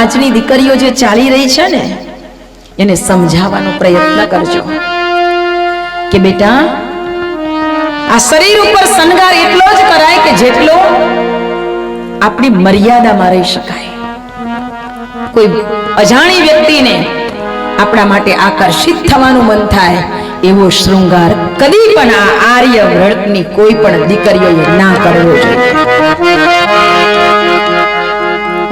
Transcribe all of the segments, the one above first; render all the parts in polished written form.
આજની દીકરીઓ જે ચાલી રહી છે ને એને સમજાવવાનો પ્રયત્ન કરજો કે બેટા આ શરીર ઉપર શણગાર એટલો જ કરાય કે જેટલો આપણી મર્યાદામાં રહી શકાય. કોઈ અજાણી વ્યક્તિને આપણા માટે આકર્ષિત થવાનું મન થાય એવો શૃંગાર કદી પણ આ આર્ય વ્રતની કોઈ પણ દીકરીઓએ ના કરવો જોઈએ.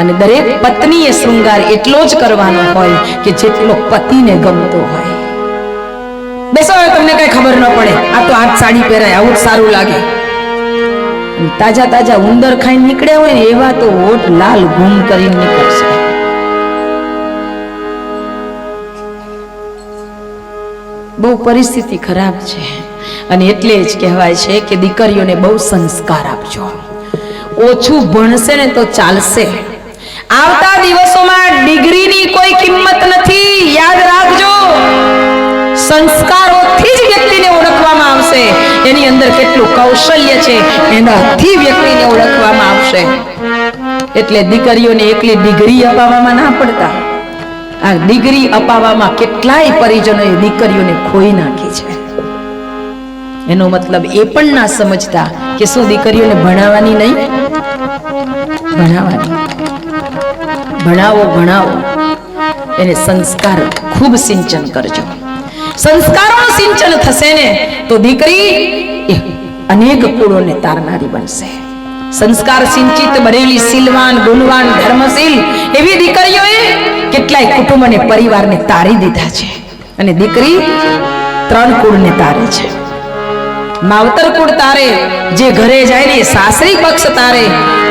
અને દરેક પત્નીએ શૃંગાર એટલો જ કરવાનો હોય કે જેટલો પતિને ગમતો હોય. બેસો, તમને કઈ ખબર ન પડે, આ તો આજ સાડી પહેરાય, આવું જ સારું લાગે. તાજા તાજા ઉંદર ખાઈને નીકળ્યા હોય ને એવા તો હોઠ લાલ ઘૂમ કરીને નીકળશે. બહુ પરિસ્થિતિ ખરાબ છે અને એટલે જ કહેવાય છે કે દીકરીઓને બહુ સંસ્કાર આપજો. ઓછું ભણશે ને તો ચાલશે. આવતા દિવસોમાં ડિગ્રીની કોઈ કિંમત નથી, યાદ રાખજો. સંસ્કારોથી જ વ્યક્તિને ઓળખવામાં આવશે. એની અંદર કેટલું કૌશલ્ય છે એનાથી વ્યક્તિને ઓળખવામાં આવશે. એટલે દીકરીઓને એકલી ડિગ્રી અપાવવામાં ના પડતા. આ ડિગ્રી અપાવવામાં કેટલાય પરિજનોએ દીકરીઓને ખોઈ નાખી છે. એનો મતલબ એ પણ ના સમજતા કે શું દીકરીઓને ભણાવવાની નહીં? ભણાવવાની. ભણાવો ભણાવો, એને સંસ્કાર ખૂબ સિંચન કરજો. સંસ્કારોનું સિંચન થશે ને તો દીકરી અનેક કુળોને તારનારી બનશે. સંસ્કાર સિંચિત બનેલી શીલવાન ગુણવાન ધર્મશીલ એવી દીકરીઓએ કેટલાય કુટુંબ અને પરિવારને તારી દીધા છે. અને દીકરી 3 કુળને તારે છે. માવતર કુળ તારે, જે ઘરે જાય ને સાસરી પક્ષ તારે,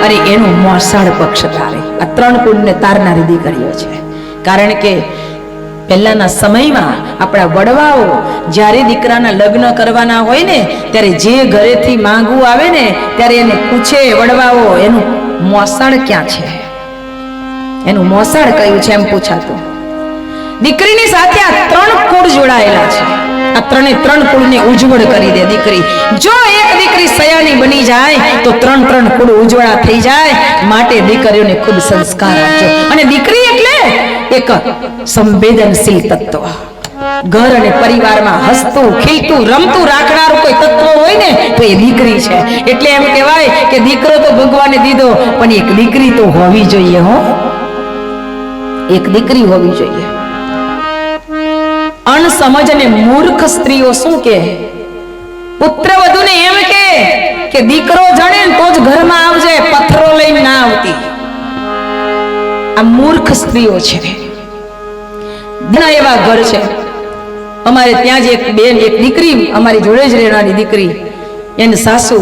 અને એનું મોસાળ પક્ષ તારે. આ 3 કુળને તારનારી દીકરીઓ છે. કારણ કે પહેલાના સમયમાં આપણા વડવાઓ જ્યારે દીકરાના લગ્ન કરવાના હોય ને ત્યારે જે ઘરેથી માંગવું આવે ને ત્યારે એને પૂછે વડવાઓ, એનું મોસાળ ક્યાં છે, એનું મોસાળ કયું છે એમ પૂછાતું. દીકરીની સાથે આ 3 કુળ જોડાયેલા છે. આ 3 કુળને ઉજ્જવળ કરી દે દીકરી. જો એક દીકરી સયાની બની જાય તો 3 કુળ ઉજ્જવળા થઈ જાય. માટે દીકરીઓને ખૂબ સંસ્કાર આપજો. અને દીકરી એટલે એક સંવેદનશીલ તત્વ. ઘર અને પરિવારમાં હસતું ખીલતું રમતું રાખનારું કોઈ તત્વ હોય ને તો એ દીકરી છે. એટલે એમ કહેવાય કે દીકરો તો ભગવાને દીધો પણ એક દીકરી તો હોવી જોઈએ. હો, એક દીકરી હોવી જોઈએ. અણસમજ અને મૂર્ખ સ્ત્રીઓ શું કે પુત્રવધુને એમ કે દીકરો જણે તો જ ઘરમાં આવજે, પથરો લઈને ના આવતી. આ મૂર્ખ સ્ત્રીઓ છે. ઘણા એવા ઘર છે. અમારે ત્યાં જ એક બેન, એક દીકરી અમારી જોડે જ રહેનારી દીકરી, એની સાસુ,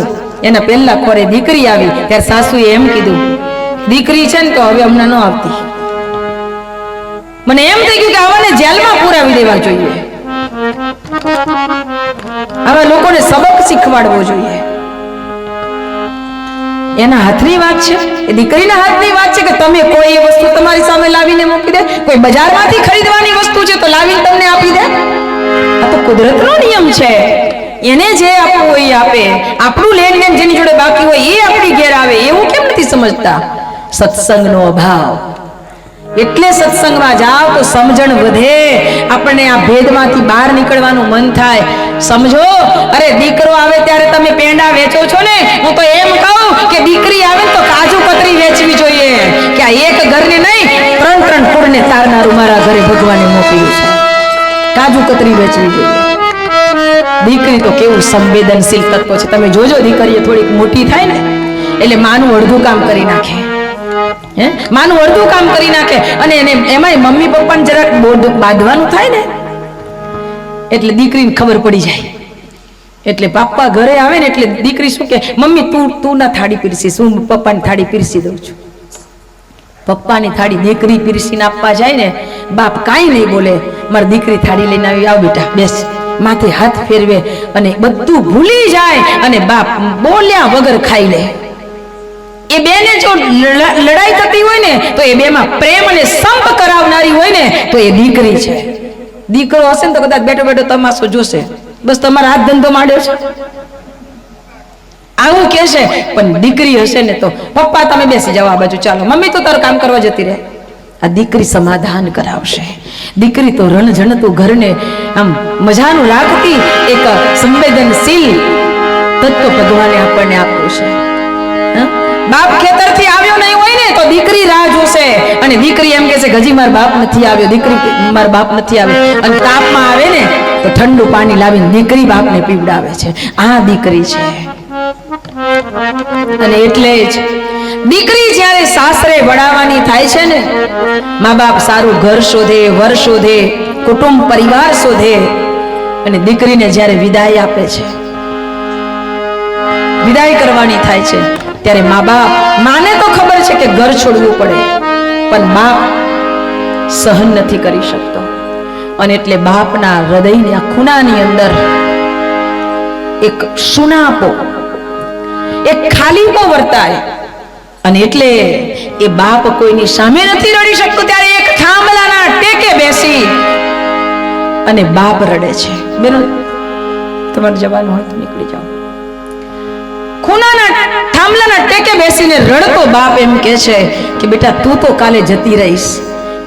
એના પહેલા ખોરે દીકરી આવી ત્યારે સાસુએ એમ કીધું, દીકરી છે ને તો હવે હમણાં ન આવતી. મને એમ થઈ ગયું કે આવાને જેલમાં પુરાવી દેવા જોઈએ. આવા લોકોને સબક શીખવાડવો જોઈએ. એના હાથની વાત છે, એ દીકરીના હાથની વાત છે કે તમે કોઈ એ વસ્તુ તમારી સામે લાવીને મૂકી દે. કોઈ બજારમાંથી ખરીદવાની વસ્તુ છે તો લાવીને તમને આપી દે. આ તો કુદરતનો નિયમ છે. એને જે આપવું હોય એ આપે. આપણું લેનદેન જેની જોડે બાકી હોય એ આપણી ઘેર આવે. એવું કેમ નથી સમજતા? સત્સંગનો અભાવ. એટલે સત્સંગમાં જાઓ તો સમજણ વધે. આપણને આ ભેદમાંથી બહાર નીકળવાનું મન થાય. સમજો, અરે દીકરો આવે ત્યારે તમે પેંડા વેચો છો ને, હું તો એમ કહું કે દીકરી આવે તો કાજુ કતરી વેચવી જોઈએ. કે આ એક ઘરને નહીં 3 કુળને તારનારું મારા ઘરે ભગવાને મોકલ્યું છે. કાજુ કતરી વેચવી જોઈએ. દીકરી તો કેવું સંવેદનશીલ તત્વ છે. તમે જોજો, દીકરીએ થોડીક મોટી થાય ને એટલે માનું અડધું કામ કરી નાખે. માનું અડધું કામ કરી નાખે. અને એને એમાંય મમ્મી પપ્પાને જરાક બાંધવાનું થાય ને એટલે દીકરીને ખબર પડી જાય. એટલે પપ્પા ઘરે આવે ને એટલે દીકરી શું કે, મમ્મી તું ના થાળી પીરસીશ, હું પપ્પાની થાળી પીરસી દઉં છું. પપ્પાની થાળી દીકરી પીરસીને આપવા જાય ને બાપ કાંઈ નહીં બોલે. મારી દીકરી થાળી લઈને આવી, આવ બેટા બેસ, માથે હાથ ફેરવે અને બધું ભૂલી જાય અને બાપ બોલ્યા વગર ખાઈ લે. એ બેને જો લડાઈ થતી હોય ને તો એ બેમાં પ્રેમ અને સંપ કરાવનારી હોય ને તો એ દીકરી છે. દીકરો હશે ને તો કદાચ બેઠો બેઠો તમાશો જોશે, બસ તમારા હાથ ધંધો માંડ્યો છે આવું કે છે. પણ દીકરી હશે ને તો પપ્પા તમે બેસી જાઓ આ બાજુ, ચાલો મમ્મી તો તારું કામ કરવા જતી રહે, આ દીકરી સમાધાન કરાવશે. દીકરી તો રણઝણતું ઘરને આમ મજાનું રાખતી એક સંવેદનશીલ તત્વ ભગવાને આપણને આપ્યું છે. બાપ ખેતરથી આવ્યો નહીં હોય ને તો દીકરી રાહ જોશે, અને દીકરી એમ કહેશે હજી મારા બાપ નથી આવ્યો, દીકરી મારા બાપ નથી આવ્યો. અને તાપમાં આવે ને તો ઠંડુ પાણી લાવીને દીકરી બાપને પીવડાવે છે. આ દીકરી છે. અને એટલે જ દીકરી જ્યારે સાસરે વડાવવાની થાય છે ને, મા બાપ સારું ઘર શોધે, વર શોધે, કુટુંબ પરિવાર શોધે, અને દીકરીને જ્યારે વિદાય આપે છે, વિદાય કરવાની થાય છે, ત્યારે મા બાપ, માને તો ખબર છે કે ઘર છોડવું પડે, પણ બાપ સહન નથી કરી શકતો. અને એટલે બાપના હૃદયના ખૂણાની અંદર એક સુનાપો, એક ખાલીપો વર્તાય. અને એટલે એ બાપ કોઈની સામે નથી રડી શકતો, ત્યારે એક થાંભલાના ટેકે બેસી અને બાપ રડે છે. બેનો, તમારે જવાનું હોય તો નીકળી જાઓ. ખૂણાના થાંભલાના ટેકે બેસીને રડતો બાપ એમ કહે છે કે બેટા તું તો કાલે જતી રહીશ,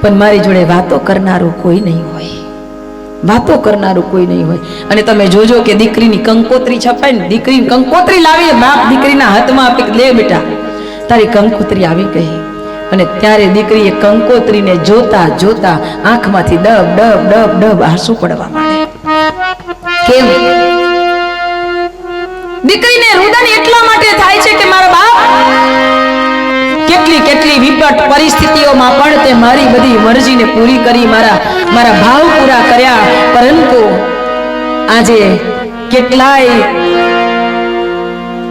પણ મારી જોડે વાતો કરનારું કોઈ નહીં હોય, વાતો કરનારું કોઈ નહીં હોય. અને તમે જોજો કે દીકરીની કંકોત્રી છપાય ને, દીકરીની કંકોત્રી લાવી બાપ દીકરીના હાથમાં આપી, લે બેટા તારી કંકોત્રી આવી ગઈ. અને ત્યારે દીકરીએ કંકોત્રીને જોતા જોતા આંખમાંથી ડબ ડબ ડબ ડબ આંસુ પડવા માંડે. કેમ? દીકરીને રુદન એટલા માટે થાય છે કે મારા બાપ કેટલી કેટલી વિકટ પરિસ્થિતિઓમાં પણ તે મારી બધી મરજીને પૂરી કરી, મારા ભાવ પૂરા કર્યા, પરંતુ આજે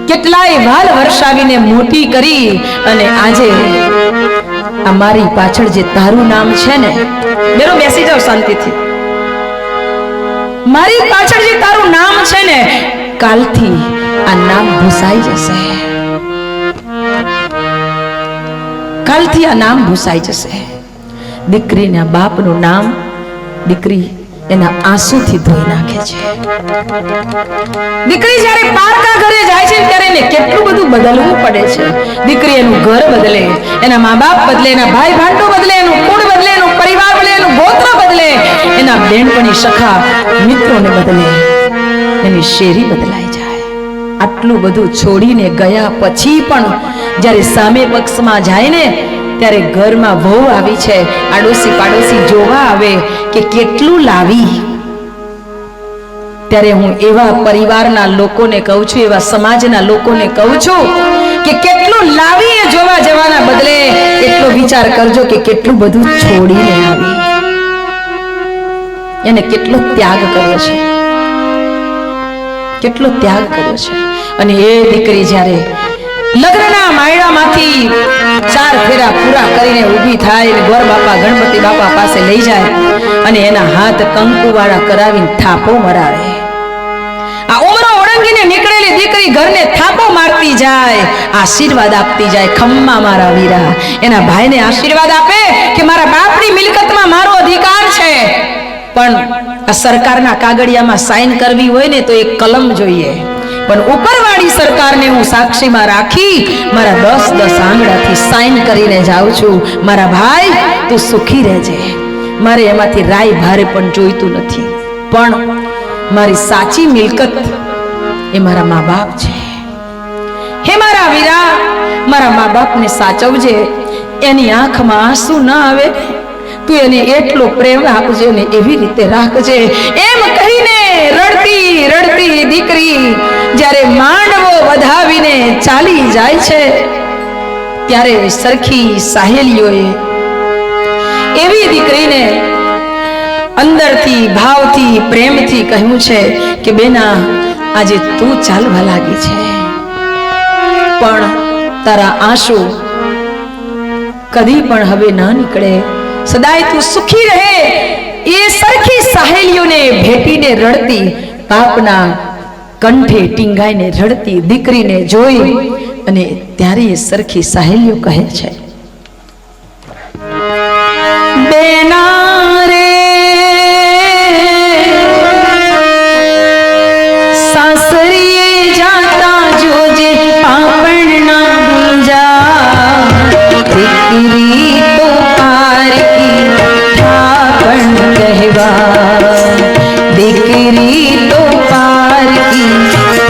કેટલાય વાલ વર્ષાવીને મોટી કરી, અને આજે આ મારી પાછળ જે તારું નામ છે ને, બેરો બેસી જાવ શાંતિથી, મારી પાછળ જે તારું નામ છે ને, કાલથી આ નામ ભૂસાઈ જશે, કાલથી આ નામ ભૂસાઈ જશે. દીકરીના બાપનું નામ દીકરી એના આંસુથી ધોઈ નાખે છે. દીકરી જ્યારે પારકા ઘરે જાય છે ત્યારે એને કેટલું બધું બદલવું પડે છે. દીકરી એનું ઘર બદલે, એના મા બાપ બદલે, એના ભાઈ ભાંડો બદલે, એનું કુળ બદલે, એનું પરિવાર બદલે, એનું ગોત્ર બદલે, એના બેનપણી સખા મિત્રોને બદલે, એની શેરી બદલાઈ જાય. આટલું બધું છોડીને ગયા પછી પણ જ્યારે સામે પક્ષમાં જાય ને, ત્યારે ઘરમાં વહુ આવી છે, આડોશી પાડોશી જોવા આવે કે કેટલું લાવી. ત્યારે હું એવા પરિવારના લોકોને કહું છું, એવા સમાજના લોકોને કહું છું કે કેટલું લાવી એ જોવા જવાના બદલે એટલો વિચાર કરજો કે કેટલું બધું છોડીને આવી, એને કેટલો ત્યાગ કર્યો છે, કેટલો ત્યાગ કર્યો છે. અને એ દીકરી જ્યારે લગ્નના માયડામાંથી 4 ફેરા પૂરા કરીને ઊભી થાય અને ગોર બાપા ગણપતિ બાપા પાસે લઈ જાય અને એના હાથ કંકુવાળા કરાવીને થાપો મરાવે. આ ઉમરો ઓળંગીને નીકળેલી દીકરી ઘરને થાપો મારતી જાય, આશીર્વાદ આપતી જાય, ખમ્મા મારા વીરા. એના ભાઈને આશીર્વાદ આપે કે મારા બાપની મિલકતમાં મારો અધિકાર છે, પણ આ સરકારના કાગળિયામાં સાઈન કરવી હોય ને તો એક કલમ જોઈએ, પણ ઉપરવાળી સરકારને હું સાક્ષીમાં રાખી મારા 10 આંગળાથી સાઈન કરીને જાઉં છું. મારા ભાઈ તું સુખી રહેજે, મારે એમાંથી રાય ભારે પણ જોઈતું નથી, પણ મારી સાચી મિલકત એ મારા મા બાપ છે. હે મારા વીરા, મારા મા બાપને સાચવજે, એની આંખમાં આંસુ ના આવે, તું એને એટલો પ્રેમ આપજે ને એવી રીતે રાખજે. એમ કહીને રડતી રડતી દીકરી જ્યારે માંડવો વધાવીને ચાલી જાય છે, ત્યારે સરખી સાહેલીઓએ એવી દીકરીને અંદરથી ભાવથી પ્રેમથી કહ્યું છે કે બેના આજે તું ચાલવા લાગી છે, પણ તારા આંસુ કદી પણ હવે ના નીકળે, સદાય તું સુખી રહે. એ સરખી સાહેલીઓને ભેટીને રડતી, બાપના કંઠે ટીંગાઈને રડતી દીકરીને જોઈ અને ત્યારે એ સરખી સાહેલીઓ કહે છે, બેના રે સાસરીએ જાતા જોજે પાપણના ગુંજા, દીકરી તો પારે कहेगा दीकरी तो पार की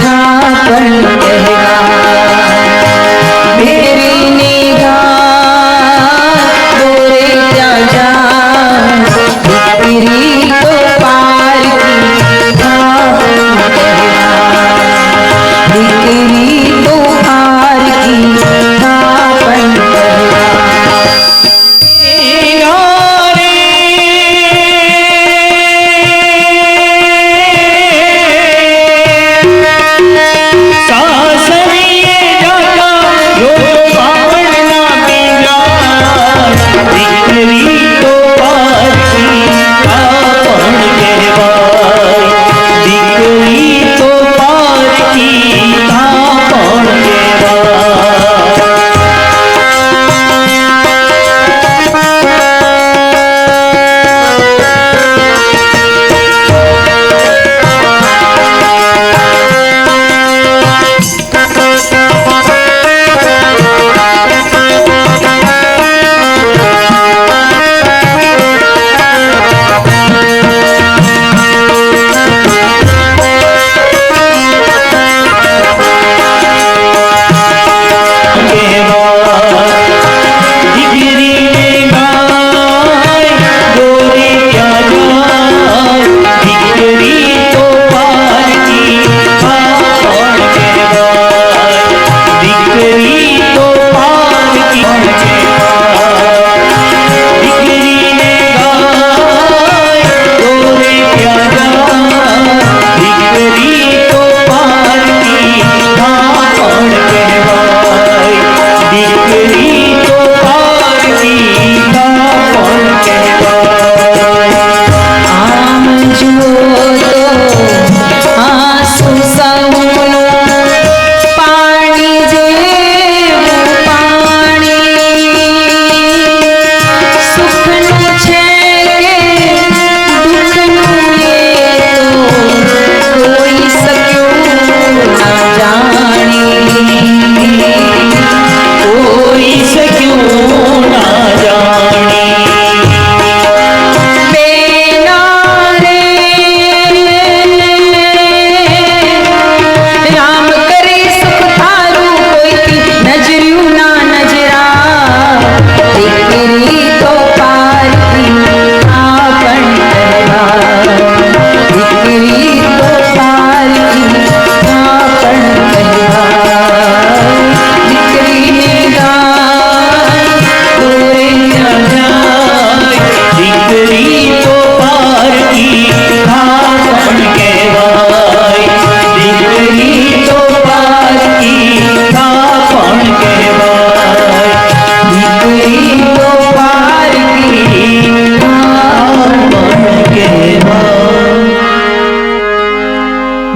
थापन कहेगा मेरी निगाह गोरे क्या जा दीकरी तो पार की थापन कहेगा दीकरी तो पार की थापन कहेगा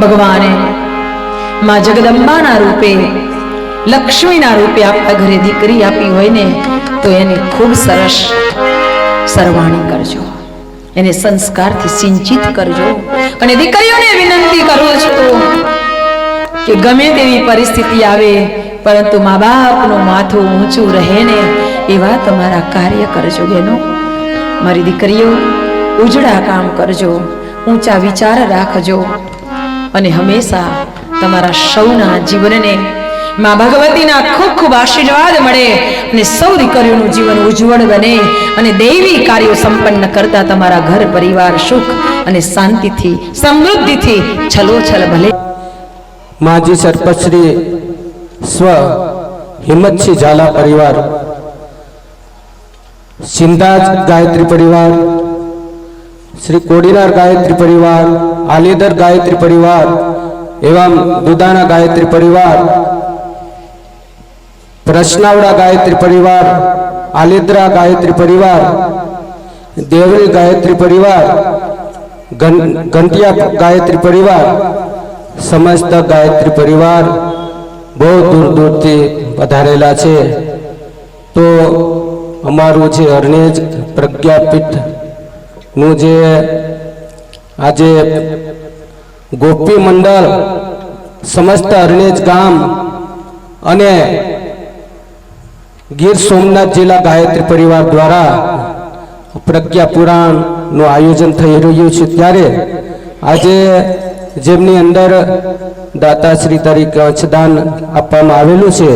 ભગવાને માં જગદંબાના રૂપે લક્ષ્મીના રૂપે આપણા ઘરે દીકરી આપી હોય ને તો એની ખૂબ સરસ સરવાણી કરજો, એને સંસ્કારથી સિંચિત કરજો. અને દીકરીઓને વિનંતી કરું છું કે ગમે તેવી પરિસ્થિતિ આવે પરંતુ મા બાપનું માથું ઊંચું રહે ને એવા તમારા કાર્ય કરજો. બેનો મારી દીકરીઓ ઉજળા કામ કરજો, ઊંચા વિચાર રાખજો અને હંમેશા તમારા સૌના જીવનને માં ભગવતીના ખૂબ ખૂબ આશીર્વાદ મળે અને સૌ દીકરીઓનું જીવન ઉજ્જવળ બને અને દૈવી કાર્યો સંપન્ન કરતા તમારા ઘર પરિવાર સુખ અને શાંતિથી સમૃદ્ધિથી છલોછલ ભલે. માજી સરપંચ શ્રી સ્વ હિંમતસિંહ ઝાલા પરિવાર, સિંધાજ ગાયત્રી પરિવાર, श्री कोडीनार गायत्री परिवार, आलीदर गायत्री परिवार एवं दुदाना गायत्री परिवार, प्रश्नावड़ा गायत्री परिवार, आलीद्रा गायत्री परिवार, देवरी गायत्री परिवार, घंटिया गायत्री परिवार, समस्त गायत्री परिवार बहुत दूर दूर थी पधारेला छे. तो अमारू जे हरनेज प्रज्ञापीठ નું જે આજે ગોપી મંડળ સમસ્ત હરણેજ ગામ અને ગીર સોમનાથ જિલ્લા ગાયત્રી પરિવાર દ્વારા પ્રજ્ઞા પુરાણનું આયોજન થઈ રહ્યું છે, ત્યારે આજે જેમની અંદર દાતાશ્રી તરીકે અંશદાન આપવામાં આવેલું છે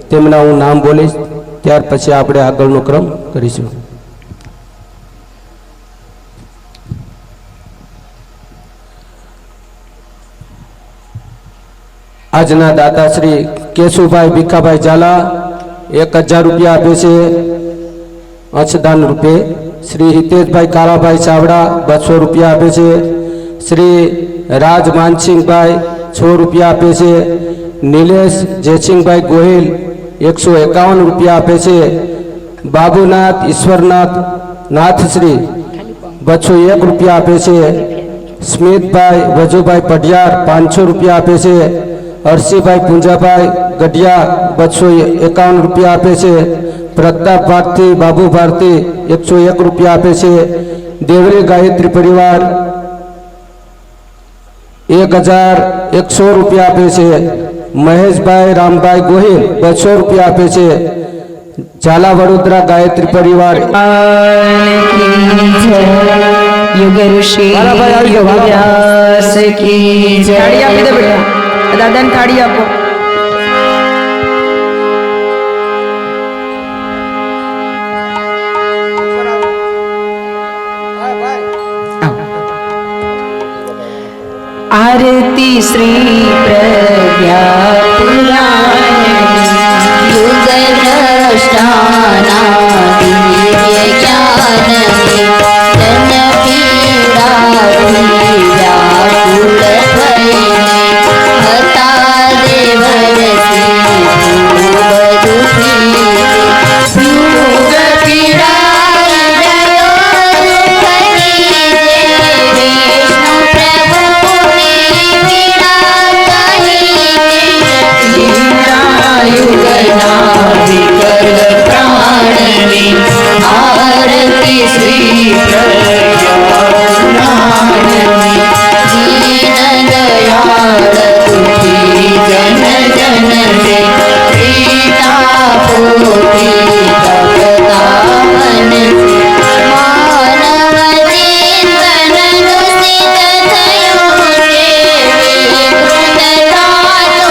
તેમના હું નામ બોલીશ, ત્યાર પછી આપણે આગળનો ક્રમ કરીશું. આજના દાતાશ્રી કેશુભાઈ ભીખાભાઈ ઝાલા 1000 રૂપિયા આપે છે અંશદાન રૂપે. શ્રી હિતેશભાઈ કાળાભાઈ ચાવડા 200 રૂપિયા આપે છે. શ્રી રાજ માનસિંહભાઈ 6 રૂપિયા આપે છે. નિલેશ જયસિંહભાઈ ગોહિલ 151 રૂપિયા આપે છે. બાબુનાથ ઈશ્વરનાથ નાથશ્રી 201 રૂપિયા આપે છે. સ્મિતભાઈ વજુભાઈ પઢિયાર 500 રૂપિયા આપે છે. હરસિભાઈ પુંજાભાઈ ગઢિયા 251 રૂપિયા આપે છે. પ્રતાપ ભારતી બાબુ ભારતી 101 રૂપિયા આપે છે. દેવરી ગાયત્રી પરિવાર 1001 રૂપિયા આપે છે. મહેશભાઈ રામભાઈ ગોહિલ 200 રૂપિયા આપે છે. ઝાલા વડોદરા ગાયત્રી પરિવાર યુગ ઋષિ વ્યાસ કી જય. થાળી આપી દે બેટા, દાદાને થાળી આપો. आरती श्री प्रज्ञा पुराण युग द्रष्टाना दिव्य ज्ञान जन पीड़ा व्याकुल भय हता देवरसी खूब दुखी युग पीड़ा हृदयो दुखनी विष्णु प्रभु आरती श्री दीन दयाल दुखी जन जन से पीता पोती तपता मन से मानव जीवन दुषित थयो के विकृतता तू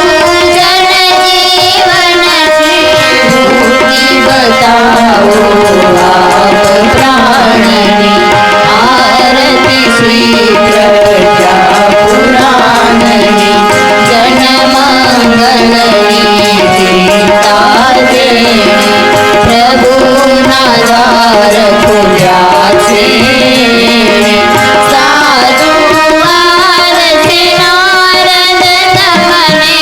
जन जीवन से भूखी बताओ आप प्राणी आरती श्री प्रज्ञा पुराण जन मंगलनी चिंता दे प्रभु नादार खुल्या छे साधु आरती नारद तमने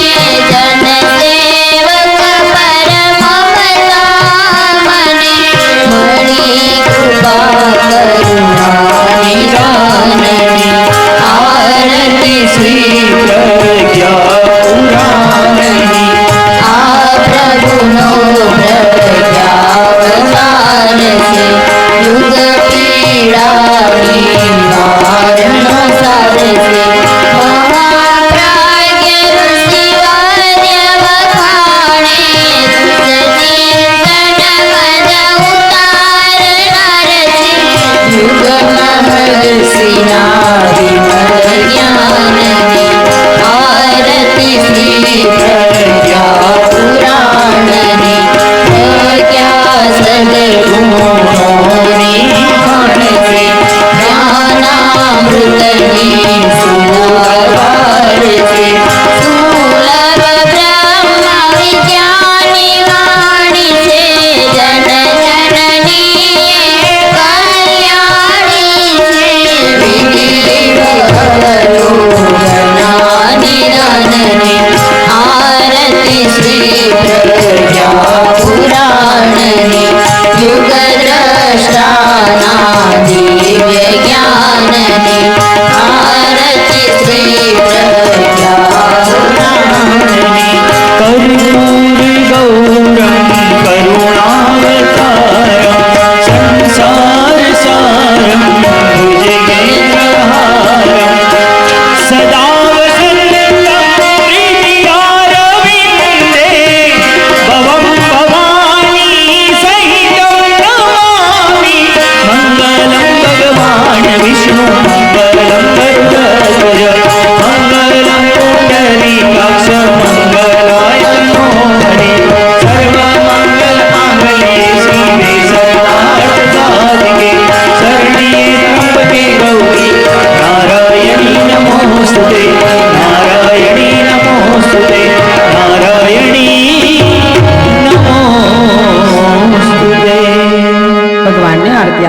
जन सेवक परम मनी मणि कृपा करुणा निधाननी आरती श्री प्रज्ञा पुराणनी आ प्रभुनो प्रज्ञावतार से युग पीड़ा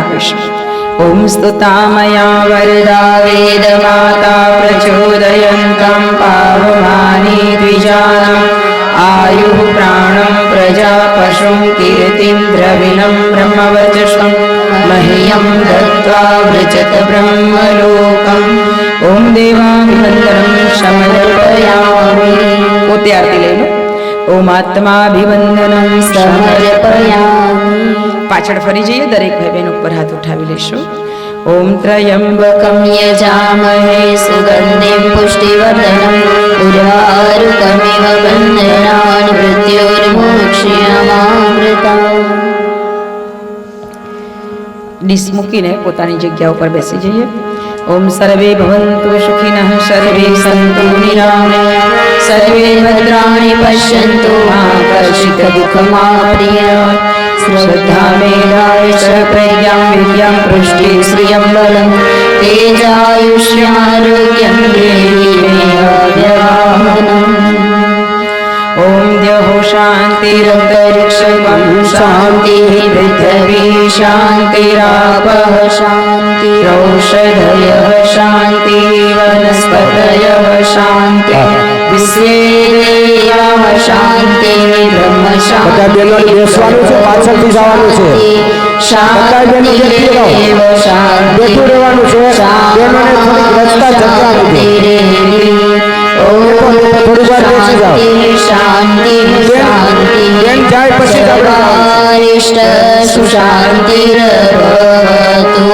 આપીશું. ઓમ સ્તુતામયા વરદા વેદમાતા પ્રચોદયંતમ પાવમાની દ્વિજાનમ આયુઃ પ્રાણમ પ્રજા પશું કીર્તિં દ્રવિણં બ્રહ્મવચસં મહ્યં દત્ત્વા વૃજત બ્રહ્મલોકમ. ઓમ દેવાભિવંદનમ સમર્પયામિ. પોતે આરતી લઈ લો. ઓમ આત્માભિવંદનમ સમર્પયામિ. પાછળ ફરી જઈએ, દરેક ભાઈ બહેન ઉપર હાથ ઉઠાવી લેશું. ઓમ ત્રયંબકમ યજામહે સુગંધિં પુષ્ટિવર્ધનમ ઉર્વારુકમિવ બંધનાન મૃત્યોર્મોક્ષ્યમામૃતમ. ડીશ મૂકીને પોતાની જગ્યા ઉપર બેસી જઈએ. ઓમ સર્વે ભવન્તુ સુખિનઃ સર્વે સંતુ નિરામયા સર્વે ભદ્રાણિ પશ્યન્તુ મા કશ્ચિત દુઃખમાપ્રિયાય. શ્રદ્ધા મેધાય ચ પ્રજ્ઞા વિદ્યા પૃષ્ટિ શ્રિયં બલં તેજાયુષ્યારોગ્યં દેવી મે અવ્યવાહનમ. ઓમ દ્યૌ શાંતિરંતરિક્ષં શાંતિઃ પૃથ્વી શાંતિરાપઃ શાંતિરૌષધયઃ શાંતિઃ વનસ્પતયઃ શાંતિઃ વિશ્વે દેવાઃ શાંતિઃ બ્રહ્મ બધા બહેનો બેસવાનું છે, પાછળથી જવાનું છે. બધા બહેનો બેસી રહો, બેઠું રહેવાનું છે. બહેનોને થોડીક રસ્તા જગ્યા આપી દો. થોડી વાર બેસી જાઓ. બેન જાય પછી જ આપણે સુશાંતિરભવતુ.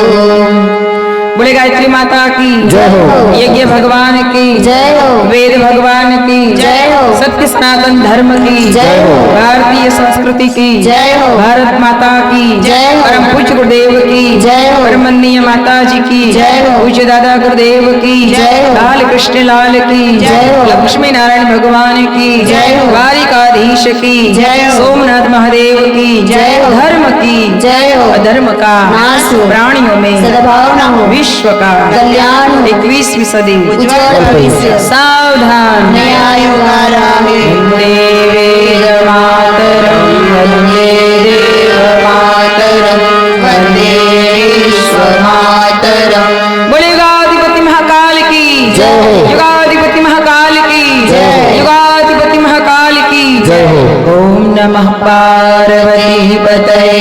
बोले गायत्री माता की जय हो. यज्ञ भगवान की जय हो. वेद भगवान की जय हो. सत्य सनातन धर्म की जय हो. भारतीय संस्कृति की जय हो. भारत माता की जय हो. परम पूज्य गुरुदेव की जय हो. परमन्नीय माता जी की जय हो. पूज्य दादा गुरुदेव की जय हो. लाल कृष्ण लाल की जय हो. लक्ष्मी नारायण भगवान की जय हो. द्वारिकाधीश की जय हो. सोमनाथ महादेव की जय हो. धर्म की जय हो. अधर्म का नाश हो. प्राणियों में सद्भावना हो. विश्व का कल्याण हो. 21वीं सदी उज्ज्वल भविष्य. सावधान नया युग आ रहा है. वंदे वेद मातरम वंदे देव मातरम वंदे विश्व मातरम. बोलेगा अधिपति महाकाल की जय हो. युगाधिपति महाकाल की जय हो. युगाधिपति महाकाल की जय हो. ओम नमः पार्वती पतये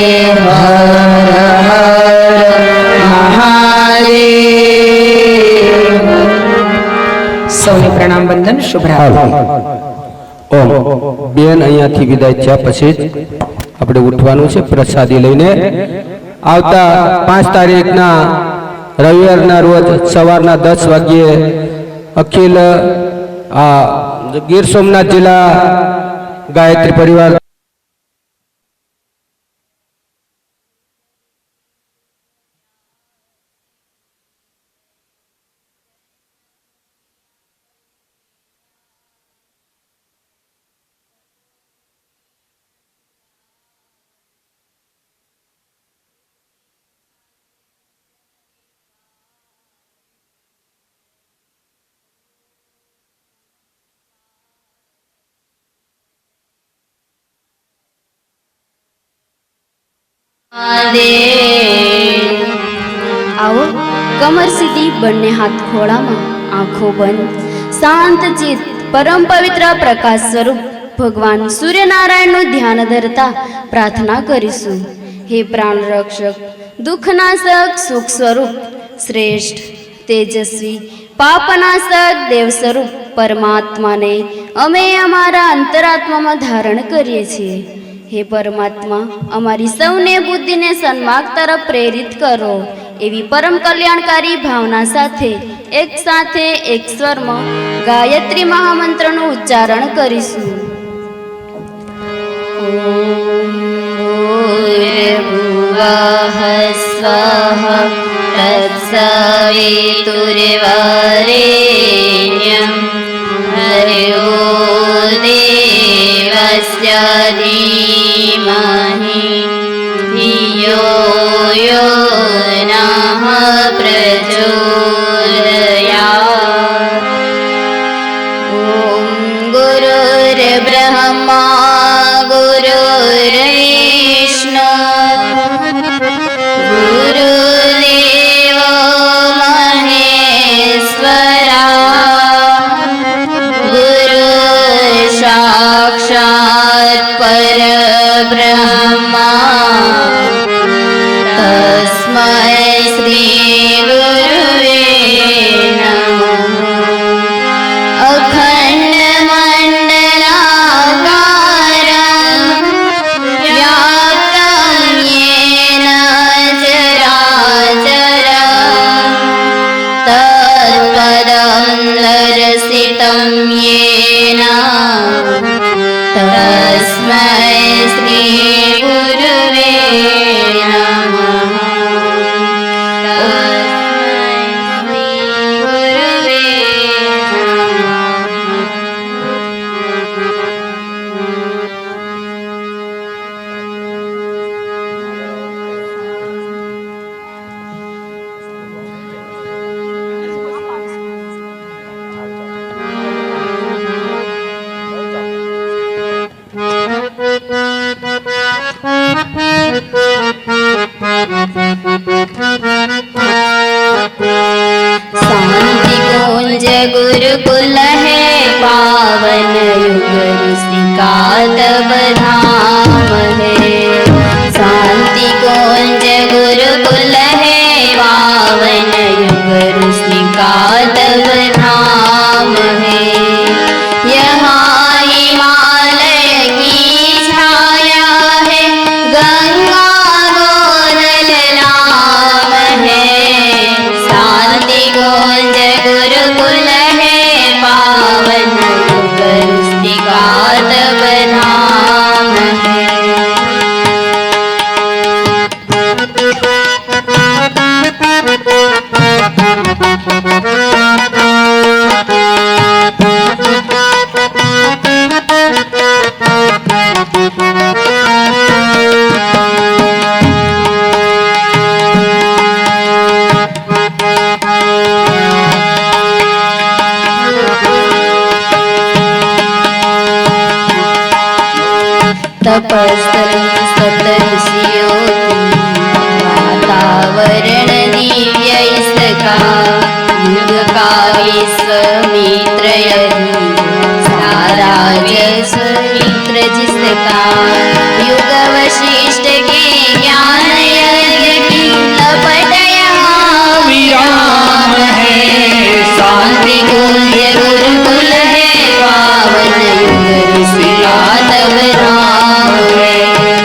हर हर महादेव. સૌને પ્રણામ વંદન શુભરાત્રિ. ઓમ. બેન અહીંયાથી વિદાય થયા પછી જ આપણે ઉઠવાનું છે પ્રસાદી લઈને. આવતા 5 તારીખના રવિવારના રોજ સવારના 10 વાગ્યે અખિલ ગીર સોમનાથ જિલ્લા ગાયત્રી પરિવાર આવો કમર સીધી, બંને હાથ ખોળામાં, આંખો બંધ, શાંત ચિત્ત પરમ પવિત્ર પ્રકાશ સ્વરૂપ ભગવાન સૂર્યનારાયણનું ધ્યાન ધરતા પ્રાર્થના કરીશું. હે પ્રાણ રક્ષક, દુઃખનાશક, સુખ સ્વરૂપ, શ્રેષ્ઠ, તેજસ્વી, પાપનાશક, દેવ સ્વરૂપ પરમાત્માને અમે અમારા અંતરાત્મામાં ધારણ કરીએ છીએ. હે પરમાત્મા, અમારી સૌને બુદ્ધિને સન્માર્ગ તરફ પ્રેરિત કરો. એવી પરમ કલ્યાણકારી ભાવના સાથે એક સ્વરમાં ગાયત્રી મહામંત્રનું ઉચ્ચારણ કરીશું. ઓમ ભૂર્ભુવઃ સ્વઃ તત્સવિતુર્વરેણ્યં ભર્ગો દેવસ્ય ધીમહિ ધિયો યો નઃ પ્રચોદયાत्. ઓમ ગુરુર્બ્રહ્મા ગુરુર્વિષ્ણુ ગુરુ पसरी सतऋषियों वातावरण दिव्य इसका युग का विश्वमित्र सारा विश्वमित्र जिसका युग वशिष्ठ के ज्ञान यज्ञ की लपट यहाँ विराम है शांति कुंज गुरुकुल है पावन युग ऋषि यादव राम है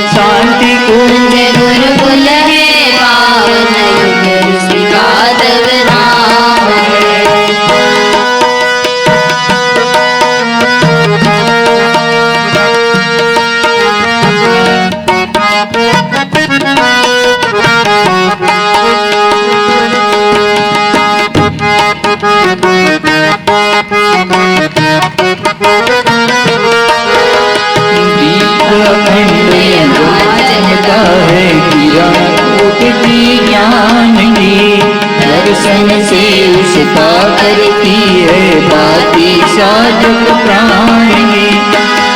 शांति कुंज गुरुकुल है पावन युग ऋषि यादव राम है ज्ञान की दर्शन से उसका करती है बाती साधक प्राण की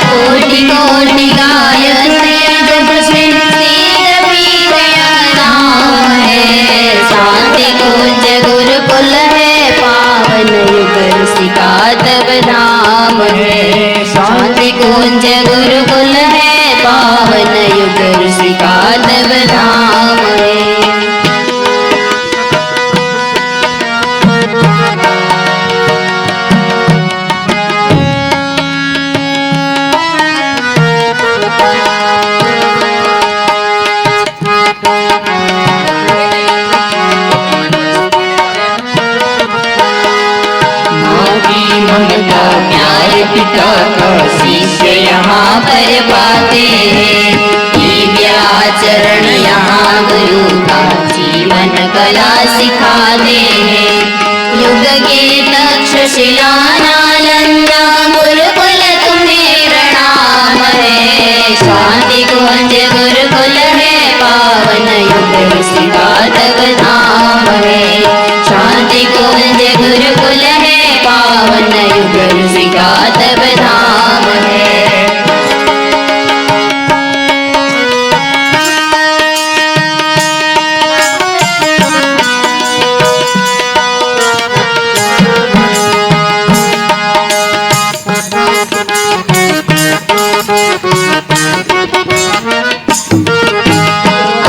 कोटि कोटि गायत्री जप से सिद्ध पीतया नाम है शांति कुंज गुरुकुल है पावन युग ऋषि यादव नाम है शांति कुंज गुरुकुल है पावन युग ऋषि यादव नाम है ममता प्यार पिता का शिष्य यहाँ पर पाते हैं दिव्याचरण यहाँ गुरु का जीवन कला सिखाते हैं युग के तक्षशिला नालंदा गुरुकुल तुम्हें प्रणाम है शांति कुंज गुरुकुल है पावन युग ऋषि यादव नाम है शांति कुंज गुरुकुल है पावन युग ऋषि यादव नाम है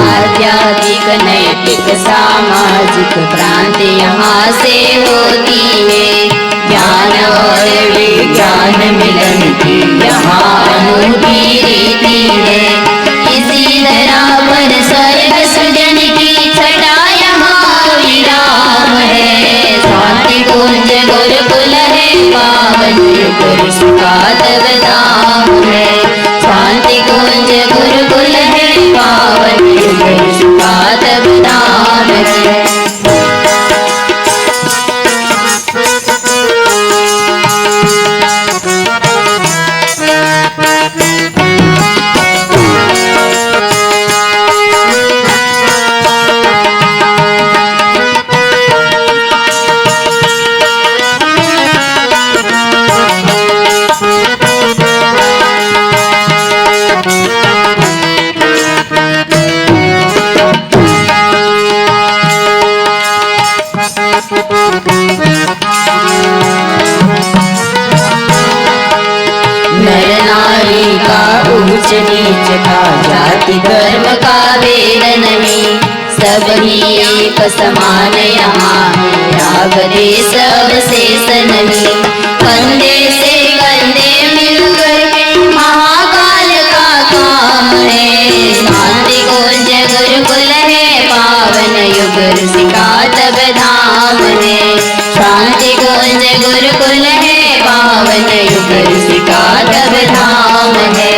आध्यात्मिक नैतिक सामाजिक क्रांति यहाँ से होती है ज्ञान और विज्ञान मिलन की यहाँ अनूठी रीति है इसी धरा पर स्वर्ग सृजन की छटा यहाँ विराम है शांति कुंज गुरुकुल है पावन युग ऋषि यादव नाम है शांति कुंज गुरुकुल है पावन युग ऋषि यादव नाम है नर नारी का ऊंच नीच का जाति धर्म का भेद नहीं सब ही एक समान यहाँ है राग देश अवशेष नहीं कंधे से कंधे मिलकर महाकाल का काम है शांति कुंज गुरुकुल है पावन युग ऋषि यादव धाम है शांति कुंज गुरुकुल है पावन युग ऋषि यादव धाम है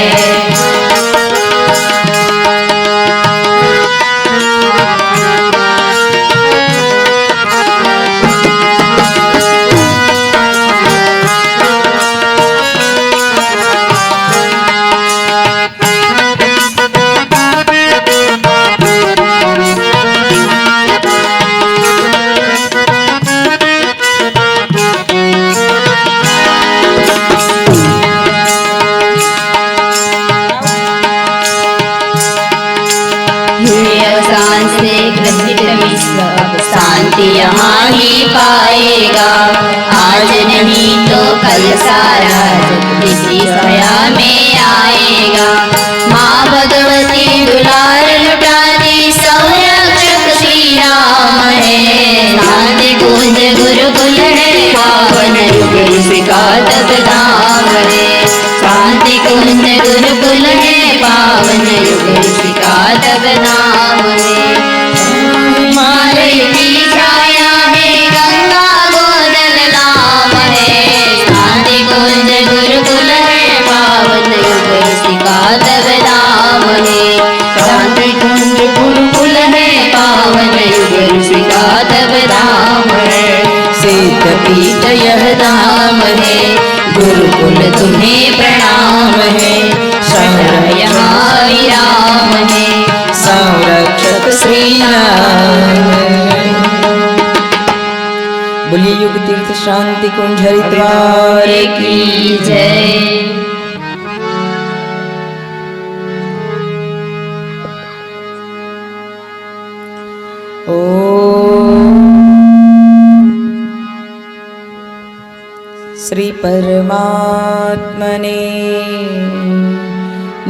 शांति यहाँ ही पाएगा। आज नहीं तो कल सारा जग इसी छाया में आएगा। माँ भगवती दुलार लुटाती संरक्षक श्री राम है। शांति कुंज गुरुकुल है पावन युग इसका तब धाम है। शांति कुंज गुरुकुल है पावन युग इसका तब नाम है। हमारे की छाया है गंगा गोदन नाम है। शांति कुंज गुरुकुल है पावन युग इसका तब नाम है। शांति कुंज गुरुकुल है पावन युग इसका तब नाम है। सिद्ध पीठ यह धाम है गुरुकुल तुम्हें प्रणाम है। शहर यहाँ विराम है संरक्षक श्री राम। बोलिए युग तीर्थ शांति कुंज हरिद्वार की जय। श्री परमात्मने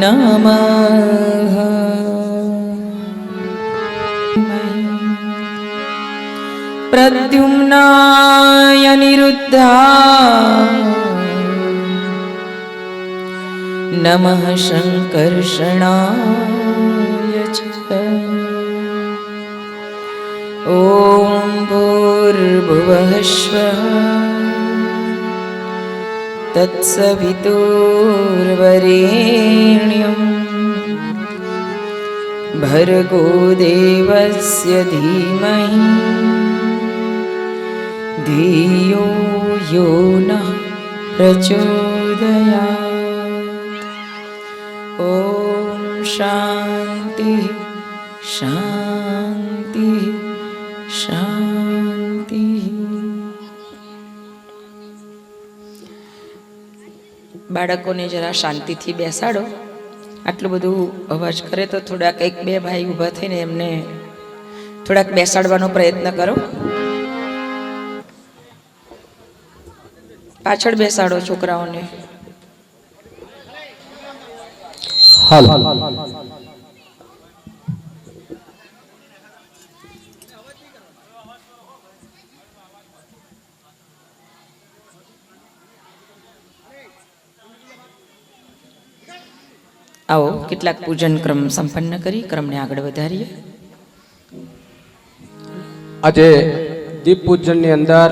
नमः। प्रद्युम्नाय अनिरुद्धाय नमः शङ्कर्षणाय च। ॐ भूर्भुवः स्वः तत्सवितुर्वरेण्यं भर्गो देवस्य धीमहि धियो यो नः प्रचोदयात्। ॐ शान्ति शान्ति शान्ति। બાળકોને જરા શાંતિથી બેસાડો. આટલું બધું અવાજ કરે તો થોડાક એક બે ભાઈ ઊભા થઈને એમને થોડાક બેસાડવાનો પ્રયત્ન કરો. પાછળ બેસાડો છોકરાઓને. હાલ આવો કેટલાક પૂજન ક્રમ સંપન્ન કરી ક્રમને આગળ વધારીએ. આજે દીપ પૂજનની અંદર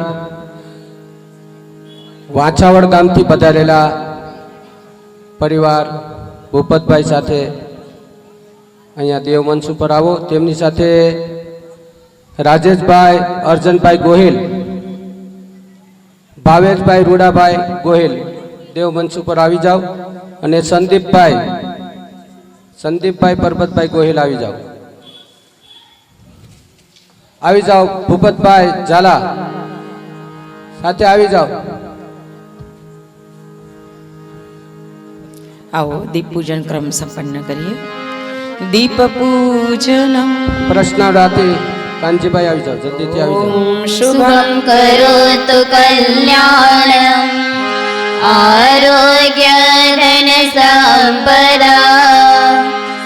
વાછાવડ ગામથી પધારેલા પરિવાર ભૂપતભાઈ સાથે અહીંયા દેવમંચ ઉપર આવો. તેમની સાથે રાજેશભાઈ અર્જનભાઈ ગોહિલ, ભાવેશભાઈ રૂડાભાઈ ગોહિલ દેવમંચ ઉપર આવી જાઓ. અને સંદીપભાઈ પરબતભાઈ ગોહિલ આવી જાઓ. આવી જાઓ. ભૂપતભાઈ ઝાલા સાથે આવી જાઓ. આવો દીપ પૂજન ક્રમ સંપન્ન કરીએ. દીપ પૂજનમ પ્રશ્નાવડાથી કાંજીભાઈ આવી જાઓ. જલ્દીથી આવી જાઓ. શુભમ કરોતુ કલ્યાણમ આરોગ્ય ધન સંપદા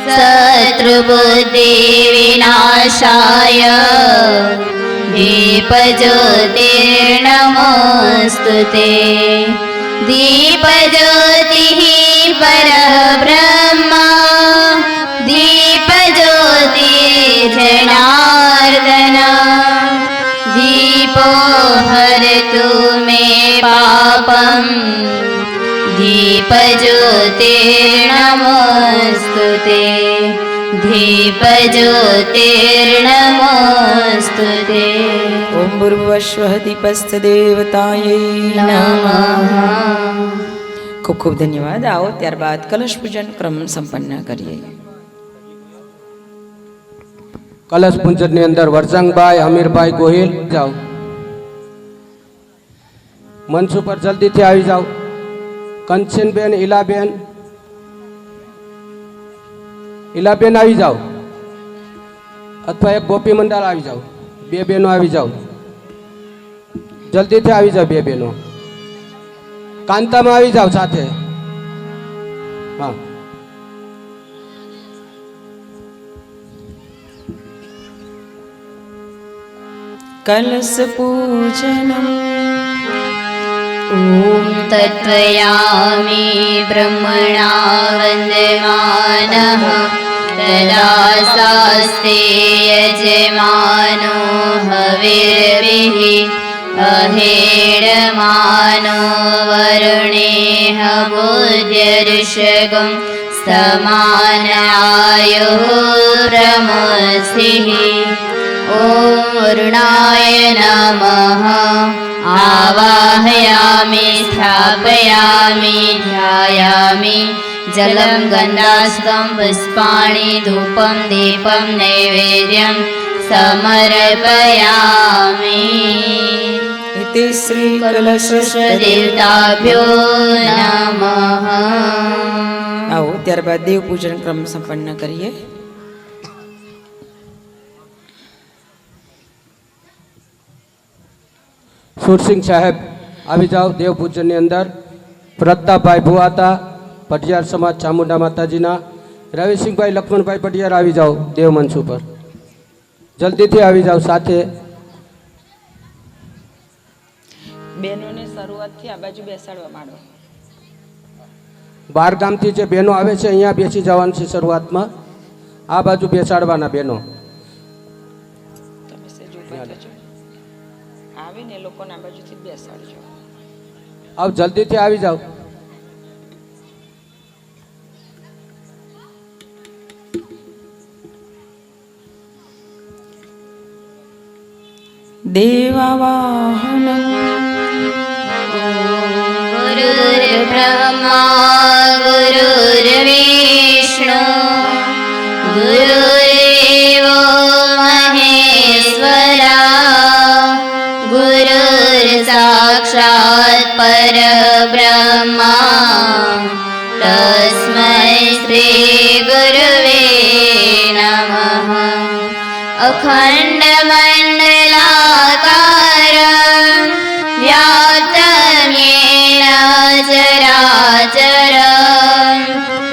શત્રુબુદ્ધિ વિનાશાય દીપ જ્યોતિર્નમોસ્તુતે. દીપ જ્યોતિ પરબ્રહ્મ દીપ જ્યોતિ જનાર્દન દીપો હરતુ મે પાપમ દીપ જ્યોતિર્નમોસ્તુતે. દીપ જ્યોતિર્નમોસ્તુતે. ઓમ ભૂર્ભુવઃ દીપસ્થ દેવતાયે નમઃ. ખૂબ ખૂબ ધન્યવાદ. આવો ત્યારબાદ કલશ પૂજન ક્રમ સંપન્ન કરીએ. કલશ પૂજનની અંદર વરસંગભાઈ અમીરભાઈ ગોહિલ જાઓ. મંચ ઉપર જલ્દીથી આવી જાઓ. કંચનબેન ઈલાબેન આવી જાઓ. અથવા એક ગોપી મંડળ આવી જાઓ. બે બહેનો આવી જાઓ, જલ્દીથી આવી જાઓ. બે બહેનો કાંતામાં આવી જાઓ સાથે. હા, કલશ પૂજનમ. ॐ तत्त्वयामि ब्रह्मणा वन्दमानः तदा शास्ते यजमानो हविर्भिः अहेडमानो वरुणेह बुद्ध्यऋषगं स्तमानायुः प्रमस्तिः. ॐ वरुणाय नमः. आवाहयामि स्थापयामि ध्यायामि जलं गन्धास्तं पुष्पाणि धूपं दीपं नैवेद्यं समर्पयामि. इति श्री कलश देवताभ्यो नमः. આવો ત્યારબાદ દેવ પૂજન ક્રમ સંપન્ન કરીએ. સુરસિંહ સાહેબ આવી જાઓ દેવ પૂજનની અંદર. પ્રતાપભાઈ ભુવાતા પટિયાર સમાજ ચામુંડા માતાજીના. રવિસિંહભાઈ લક્ષ્મણભાઈ પટિયાર આવી જાઓ દેવ મંચ ઉપર, જલ્દીથી આવી જાઓ સાથે. બહેનોને શરૂઆતથી આ બાજુ બેસાડવા માંડો. બાર ગામથી જે બહેનો આવે છે અહીંયા બેસી જવાનું છે શરૂઆતમાં. આ બાજુ બેસાડવાના બહેનો. તમે સેજ ઊભા થજો. આવીને લોકોને આ બાજુથી બેસાડજો. આવ જલ્દીથી આવી જાઓ. દેવાવાહનમ. गुरुर्ब्रह्मा गुरुर्विष्णु गुरुर्देवो महेश्वरा गुरुर्साक्षात् परब्रह्मा तस्मै श्री गुरुवे नमः. अखण्डमण्डलाकारं व्याप्तं येन चराचरं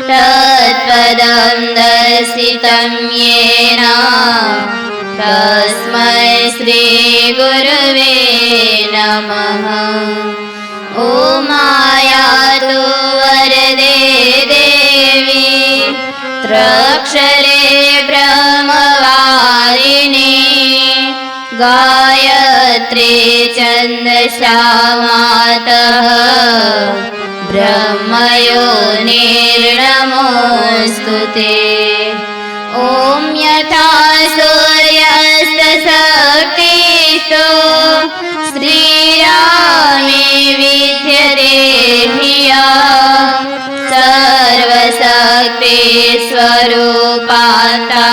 तत्पदं दर्शितं येन तस्मै श्रीगुरुवे नमः. ॐ मायातु वरदे देवी त्र्यक्षरे ब्रह्मवारिणी गायत्री छन्दसा मातः ब्रह्मयोनिर्नमोऽस्तु ते. ॐ यथा सूर्यास्तशक्तिस्तो श्रीरामे विद्यते धिया सर्वशक्ति स्वरूपाता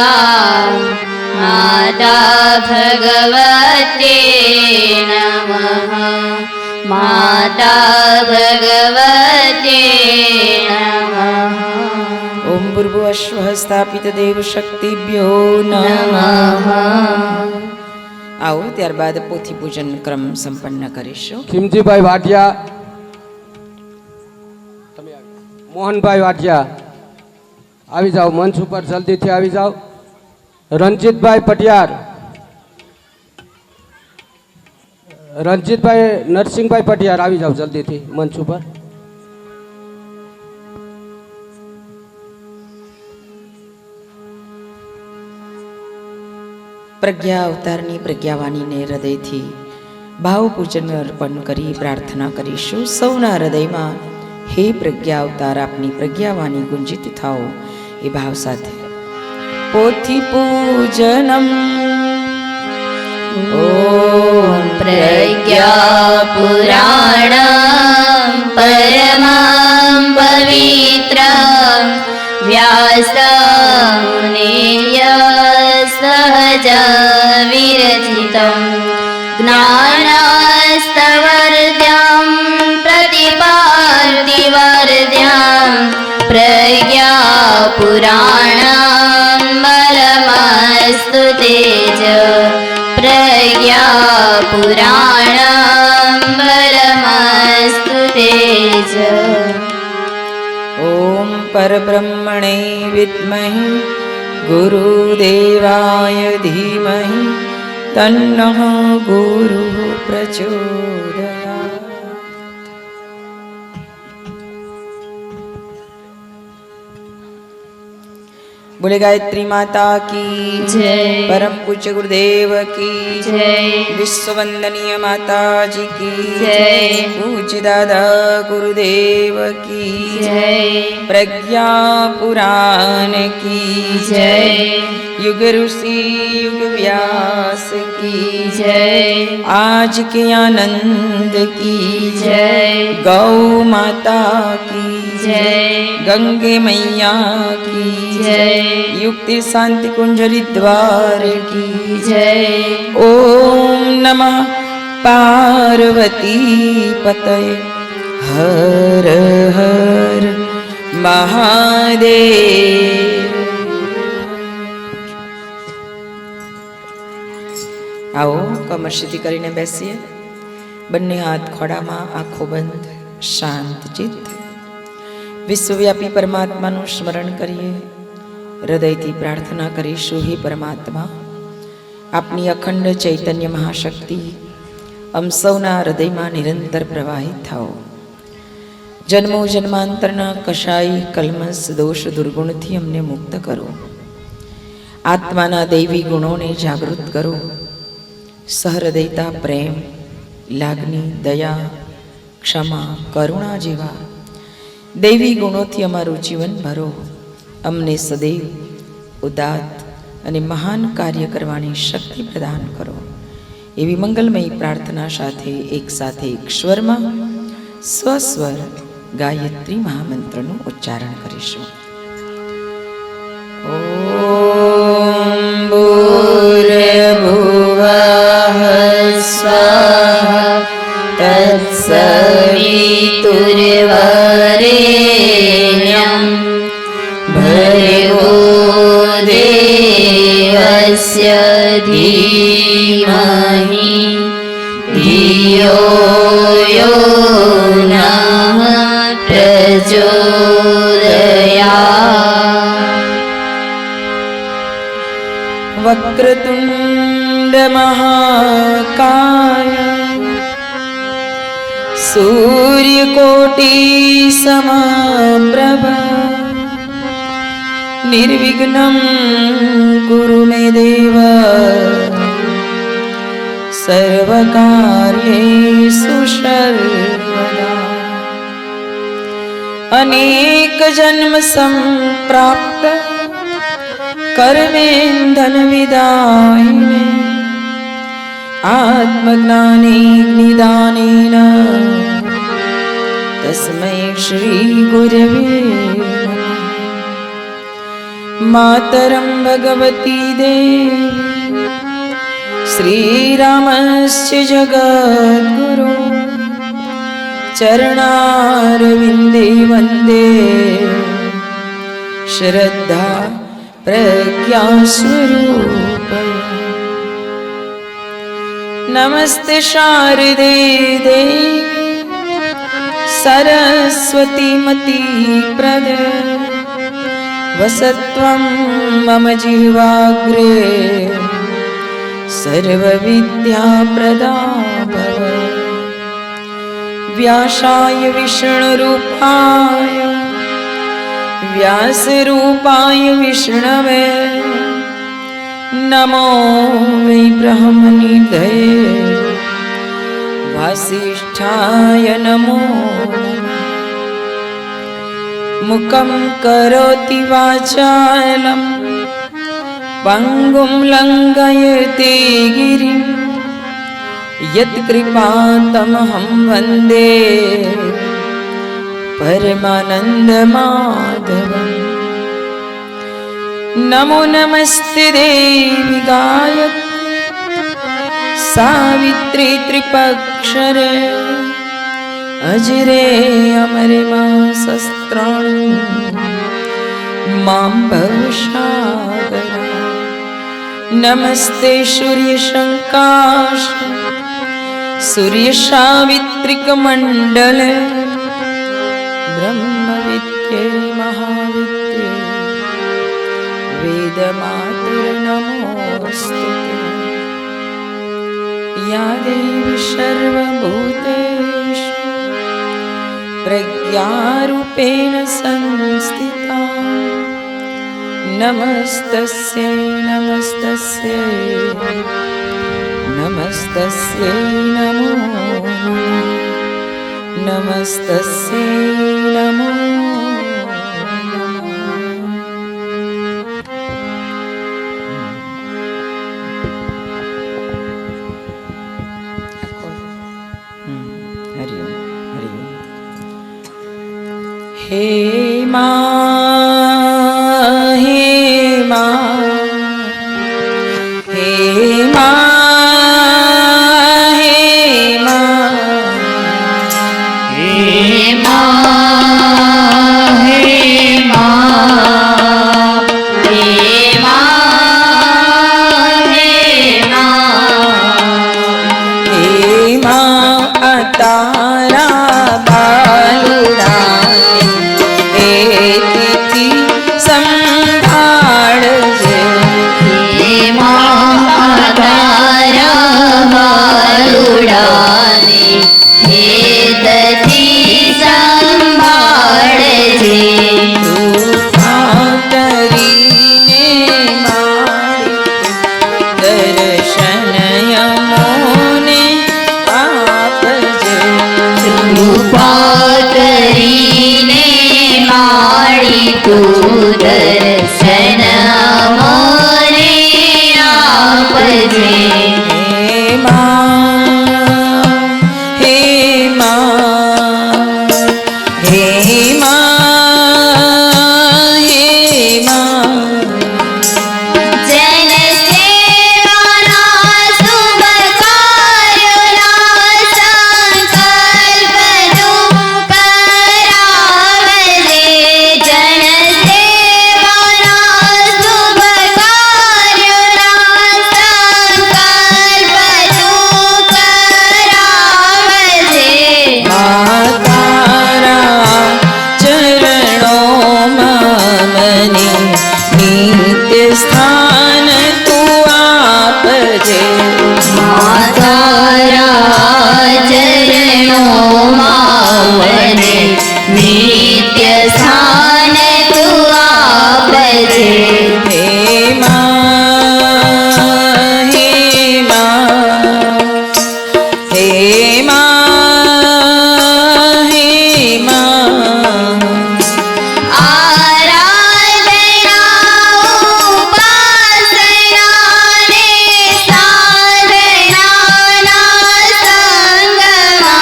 माता भगवते नमः. माता भगवते नमः. ઓમ ભૂર્ભુવઃ સ્થાપિત દેવ શક્તિભ્યો નમઃ. नमः. આવો ત્યારબાદ પોથી પૂજન ક્રમ સંપન્ન કરીશું. ખીમજીભાઈ વાઢિયા, મોહનભાઈ વાઢિયા આવી જાઓ મંચ ઉપર, જલ્દીથી આવી જાઓ. રણજીતભાઈ પટિયાર, રણજીતભાઈ નરસિંહભાઈ પટિયાર આવી જાઓ જલ્દીથી મંચ ઉપર. પ્રજ્ઞા અવતારની પ્રજ્ઞાવાણીને હૃદયથી ભાવપૂજન અર્પણ કરી પ્રાર્થના કરીશું. સૌના હૃદયમાં હે પ્રજ્ઞા અવતાર આપની પ્રજ્ઞાવાણી ગુંજિત થાઓ એ ભાવ સાથે પોથી પૂજનમ. ॐ प्रज्ञापुराणं परमं पवित्रं व्यासमुनेय सहजविरचितं ज्ञानस्तवर्द्यं प्रतिपादिवर्द्यं प्रज्ञापुराणं बलमस्तु तेज प्रज्ञा पुराणं वरमस्तु तेज। ॐ परब्रह्मणे विद्महे गुरुदेवाय धीमहि तन्नः गुरुः प्रचोदयात्। बोले गायत्री माता की जय। परम पूज्य गुरुदेव की जय। विश्व वंदनीय माता जी की जय। पूज्य दादा गुरुदेव की जय। प्रज्ञा पुराण की जय। युग ऋषि युग व्यास की जय। आज के आनंद की जय। गौ माता की जय। गंगे मैया की जय। युक्ति शांति कुंज हरिद्वार की जय। ओम नमः पार्वती पतये हर हर महादेव। आओ कमर સીધી કરીને બેસીએ, બંને હાથ ખોડામાં, આંખો બંધ, શાંત ચિત્ત વિશ્વવ્યાપી પરમાત્માનું સ્મરણ કરીએ. હૃદયથી પ્રાર્થના કરીશું, હે પરમાત્મા, આપની અખંડ ચૈતન્ય મહાશક્તિ અમ સૌના હૃદયમાં નિરંતર પ્રવાહિત થાઓ. જન્મો જન્માંતરના કશાય કલ્મસ દોષ દુર્ગુણથી અમને મુક્ત કરો. આત્માના દૈવી ગુણોને જાગૃત કરો. સહૃદયતા, પ્રેમ, લાગણી, દયા, ક્ષમા, કરુણા જેવા દૈવી ગુણોથી અમારું જીવન ભરો. અમને સદૈવ ઉદાત્ત અને મહાન કાર્ય કરવાની શક્તિ પ્રદાન કરો. એવી મંગલમયી પ્રાર્થના સાથે એક સાથે એક સ્વરમાં સ્વસ્વર ગાયત્રી મહામંત્રનું ઉચ્ચારણ કરીશું. ઓમ ભૂર્ભુવઃ સ્વાહા तत्सवितुर्वरेण्यं भर्गो देवस्य धीमहि धियो यो नः प्रचोदयात्। वक्रतुंड महाकाय सूर्यकोटि समप्रभ निर्विघ्नं कुरु मे देव सर्वकार्येषु सर्वदा। अनेक जन्म संप्राप्त कर्मेन्धन विदायिने आत्मज्ञाने निदानेन तस्मै श्री गुरवे नमः। मातरं भगवती देवी श्रीरामस्य जगद्गुरो चरणारविन्दे वन्दे श्रद्धा प्रज्ञास्वरूपम्। नमस्ते शारदे देवी सरस्वती मती प्रद वसत्वं मम जिह्वाग्रे सर्वविद्याप्रदा भव। व्यासाय विष्णुरूपाय व्यासरूपाय विष्णवे नमो वै ब्रह्मनिधये वासिष्ठाय नमो नमः। मुखं करोति वाचालं पङ्गुं लङ्घयते गिरिं यत्कृपातमहं वन्दे परमानन्दमाधवम्। नमो नमस्ते देवी गायत्री सावित्री त्रिपक्षरे अजरे अमरे मां शस्त्राणि मां भवसागरा। नमस्ते सूर्यशङ्काश सूर्य सावित्रिक मंडल ब्रह्म विद्ये महाविद्ये वेद मातुर नमोस्तुते या देवी सर्वभूतेषु प्रज्ञारूपेण संस्थिता नमस्तस्यै नमस्तस्यै नमस्तस्यै नमो नमस्तस्यै नमो हरि ओम हरि ओम। हे मां हे मां हे मां दर्शन मोरे आपजे। हे मां हे मां हे मां हे मां जन सेवाना शुभ कार्योना संकल्प जो करावजे। जन सेवाना शुभ कार्योना संकल्प जो करावजे। मातारा चरणों मने नित्य स्थान तू आपजे। मातारा चरणों मावने नित्य स्थान तू आपजे। हे मां हे मां हे मां हे मां आराधना उपासना ने साधना संगमा।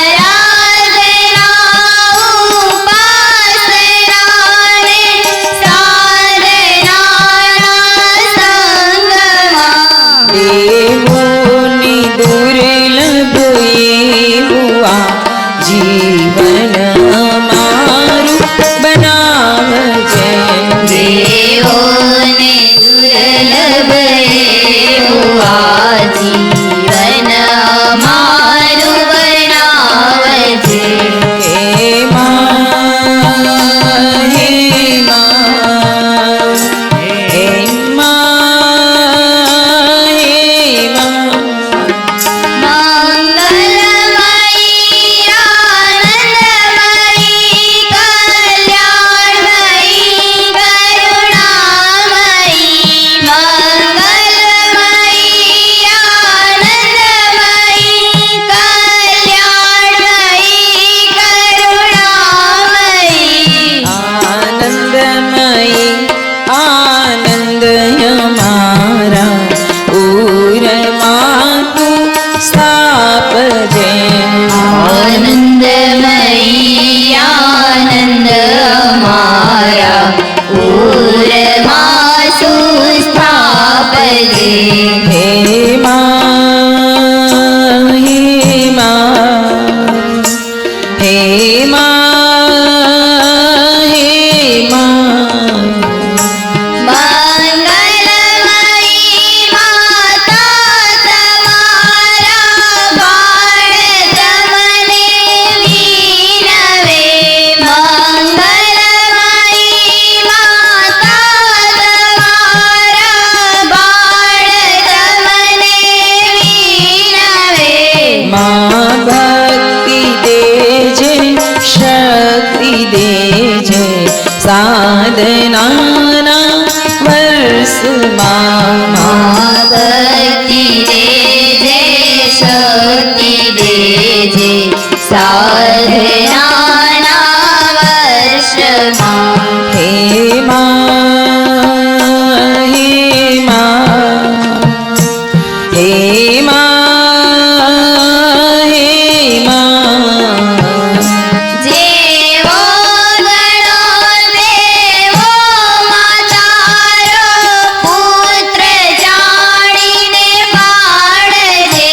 आराधना उपासना ने साधना संगमा। देवोनी दुर्लभ हुआ जीवन मारू बनावजे। देवोने दुर्लभ हुआ जीवन मारू बनावजे। हे मां हे मां हे मां हे मां मंगलमयी आनंद માં હે માં જેવો ગણો દેવો માતારો પુત્ર જાણીને પાડજે.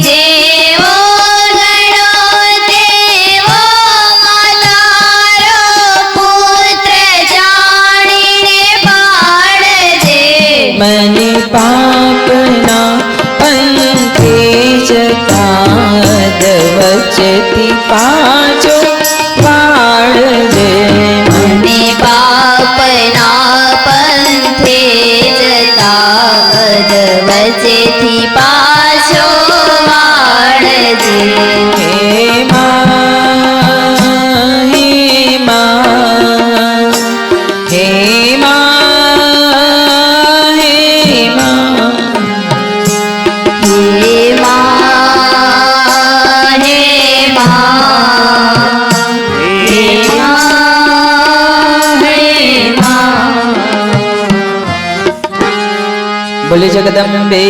જેવો ગણો દેવો માતારો પુત્ર જાણીને પાડજે. મને પાપના પંથે જતા વચ્ચેથી પાછો વાળજે. મને પાપના પંથે જતા વચ્ચેથી પાછો વાળજે. હે માં હે માં હે માં હે માં હે માં હે માં હે માં હે માં. બોલે જગદંબે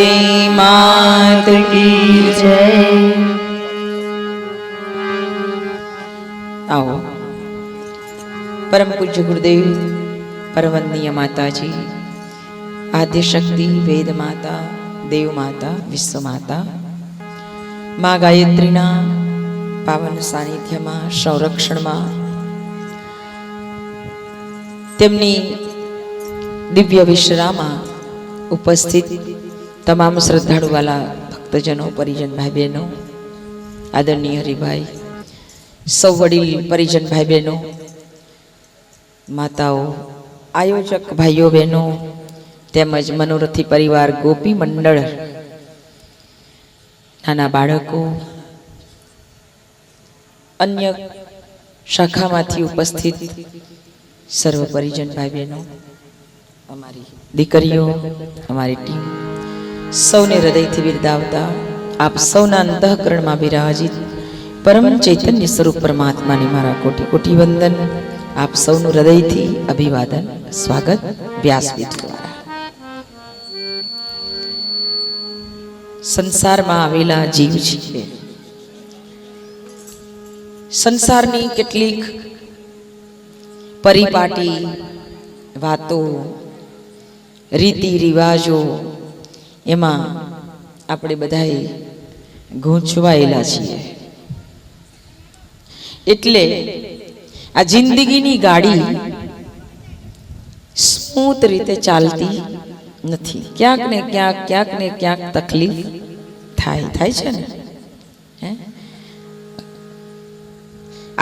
માત કી જય. આવો પરમ પૂજ્ય ગુરુદેવ પરવંદનીય માતાજી આદ્ય શક્તિ વેદ માતા દેવ માતા વિશ્વ માતા મા ગાયત્રીના પાવન સાનિધ્યમાં સંરક્ષણમાં તેમની દિવ્ય વિશ્રામાં ઉપસ્થિત તમામ શ્રદ્ધાળુવાલા ભક્તજનો પરિજન ભાઈ બહેનો આદરણીય હરિભાઈ સૌ વડીલ પરિજન ભાઈ બહેનો માતાઓ આયોજક ભાઈઓ બહેનો તેમજ મનોરથી પરિવાર ગોપી મંડળ નાના બાળકો અન્ય શાખામાંથી ઉપસ્થિત સર્વ પરિજન ભાઈ બહેનો અમારી દીકરીઓ અમારી ટીમ સૌને હૃદયથી બિરદાવતા આપ સૌના અંતઃકરણમાં બિરાજિત પરમ ચૈતન્ય સ્વરૂપ પરમાત્માને મારા કોટી કોટી વંદન. આપ સૌનું હૃદયથી અભિવાદન સ્વાગત વ્યાસપીઠ દ્વારા. સંસારમાં આવેલા જીવ છીએ. સંસારની કેટલીક પરિપાટી વાતો રીતિ રિવાજો એમાં આપણે બધાએ ગૂંચવાયેલા છીએ. એટલે આ જિંદગીની ગાડી સ્મૂથ રીતે ચાલતી નથી. ક્યાંક ને ક્યાંક તકલીફ થાય છે ને.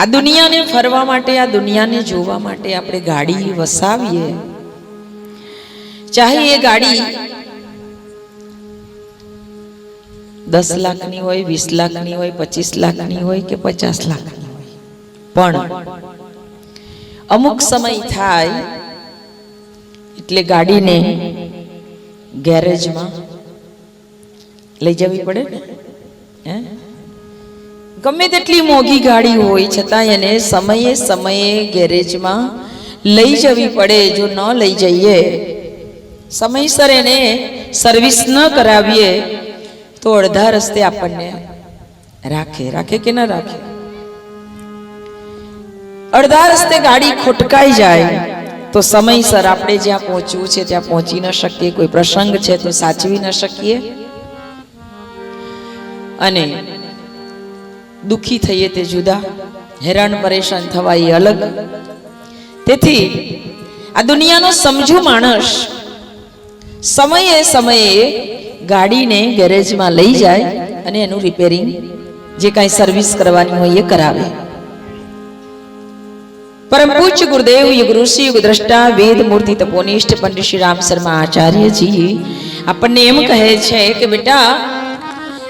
આ દુનિયાને ફરવા માટે આ દુનિયાને જોવા માટે આપણે ગાડી વસાવીએ, ચાહે એ ગાડી 10 લાખની હોય, 20 લાખની હોય, 25 લાખની હોય કે 50 લાખની હોય, પણ અમુક સમય થાય એટલે ગાડીને ગેરેજમાં લઈ જવી પડે ને. ગમે તેટલી મોંઘી ગાડી હોય છતાં એને સમયે સમયે ગેરેજમાં લઈ જવી પડે. જો ન લઈ જઈએ, સમયસર એને સર્વિસ ન કરાવીએ તો અડધા રસ્તે આપણને રાખે કે ના રાખે. અડધા રસ્તે ગાડી ખોટકાઈ જાય તો સમયસર આપણે જ્યાં પહોંચવું છે ત્યાં પહોંચી ન શકીએ. કોઈ પ્રસંગ છે તો સાચવી ન શકીએ અને દુખી થઈએ તે જુદા, હેરાન પરેશાન થવા એ અલગ. તેથી આ દુનિયાનો સમજુ માણસ સમયે સમયે ગાડીને ગેરેજમાં લઈ જાય અને એનું રિપેરિંગ જે કાંઈ સર્વિસ કરવાની હોય એ કરાવે. પરમ પૂજ્ય ગુરુદેવ યુગ ઋષિ યુગ દ્રષ્ટા વેદ મૂર્તિ તપોનિષ્ઠ પંડિત શ્રી રામ શર્મા આચાર્યજી આપણને એમ કહે છે કે બેટા,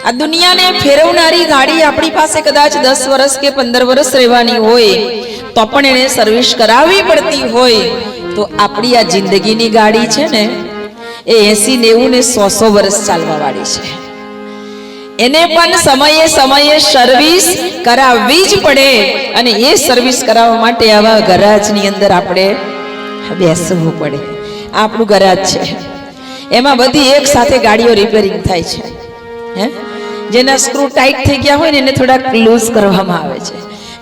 આ દુનિયાને ફેરવનારી ગાડી આપણી પાસે કદાચ 10 વર્ષ કે 15 વર્ષ રહેવાની હોય તો પણ એને સર્વિસ કરાવવી પડતી હોય, તો આપણી આ જિંદગીની ગાડી છે ને એ 80, 90 ને 100 વર્ષ ચાલવા વાળી છે. એને પણ સમયે સમયે સર્વિસ કરાવવી જ પડે. અને એ સર્વિસ કરાવવા માટે આવા ગરાજની અંદર આપણે બેસવું પડે. આપણું ગરાજ છે, એમાં બધી એક સાથે ગાડીઓ રિપેરિંગ થાય છે. હે જેના સ્ક્રૂ ટાઈટ થઈ ગયા હોય ને એને થોડા લૂઝ કરવામાં આવે છે,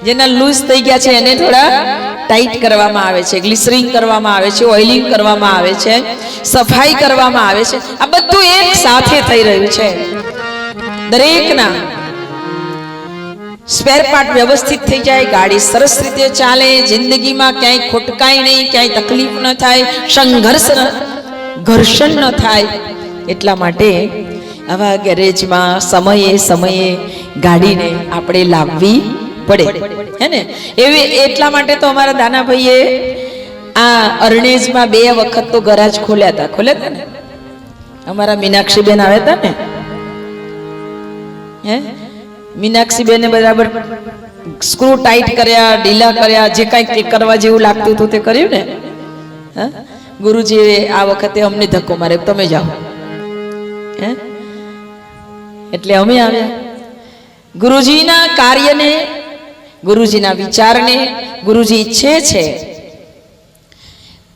જેના લૂઝ થઈ ગયા છે એને થોડા ટાઈટ કરવામાં આવે છે, ગ્લિસરિંગ કરવામાં આવે છે, ઓઇલિંગ કરવામાં આવે છે, સફાઈ કરવામાં આવે છે. આ બધું એક સાથે થઈ રહ્યું છે. દરેકના સ્પેર પાર્ટ વ્યવસ્થિત થઈ જાય, ગાડી સરસ રીતે ચાલે, જિંદગીમાં ક્યાંય ખોટકાય નહીં, ક્યાંય તકલીફ ન થાય, ઘર્ષણ ન થાય. એટલા માટે આવા ગેરેજમાં સમયે સમયે ગાડીને આપણે લાવવી પડે, હે ને? એટલા માટે તો અમારા દાનાભાઈએ આ અરણેજમાં 2 વખત તો ગરાજ ખોલ્યા હતા ને. અમારા મીનાક્ષીબેન આવ્યા હતા ને, હે મીનાક્ષીબેન બરાબર સ્ક્રૂ ટાઈટ કર્યા, ઢીલા કર્યા, જે કાંઈ કરવા જેવું લાગતું હતું તે કર્યું ને. હા, ગુરુજીએ આ વખતે અમને ધક્કો મારે, તમે જાઓ. હે એટલે અમે આવ્યા. ગુરુજીના કાર્યને, ગુરુજીના વિચારને ગુરુજી ઈચ્છે છે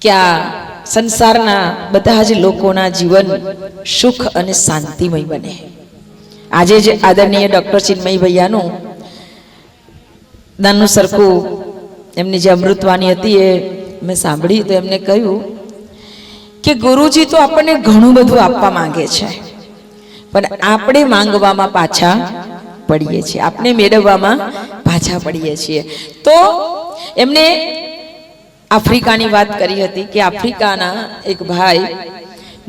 કે આ સંસારના બધા જ લોકોના જીવન સુખ અને શાંતિમય બને. આજે જ આદરણીય ડોક્ટર ચિન્મય ભૈયાનું નાનું સરખું એમની જે અમૃતવાણી હતી એ મેં સાંભળી, તો એમને કહ્યું કે ગુરુજી તો આપણને ઘણું બધું આપવા માંગે છે, પણ આપણે માંગવામાં પાછા પડીએ છીએ, આપણે મેળવવામાં પાછા પડીએ છીએ. તો એમને આફ્રિકાની વાત કરી હતી કે આફ્રિકાના એક ભાઈ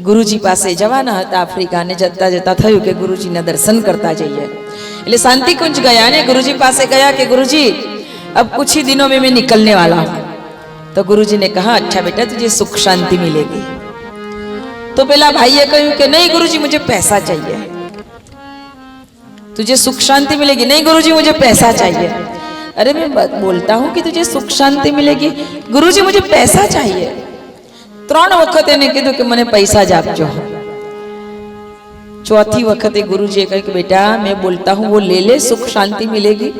ગુરુજી પાસે જવાના હતા. આફ્રિકાને જતા જતા થયું કે ગુરુજીના દર્શન કરતા જઈએ, એટલે શાંતિ કુંજ ગયા ને ગુરુજી પાસે ગયા કે ગુરુજી अब कुछ ही दिनों में मैं निकलने वाला हूं. तो गुरुजी ने कहा अच्छा बेटा तुझे सुख शांति मिलेगी. तो पहला भाईए कहूं कि नहीं गुरुजी मुझे पैसा चाहिए. तुझे सुख शांति मिलेगी? नहीं गुरुजी मुझे पैसा चाहिए. अरे मैं बोलता हूं कि तुझे सुख शांति मिलेगी, गुरुजी मुझे पैसा चाहिए. 3 વખત એને કીધું કે મને પૈસા જ આપજો. 4થી વખતે ગુરુજીએ કહ્યું કે બેટા मैं बोलता हूं वो ले ले, सुख शांति मिलेगी.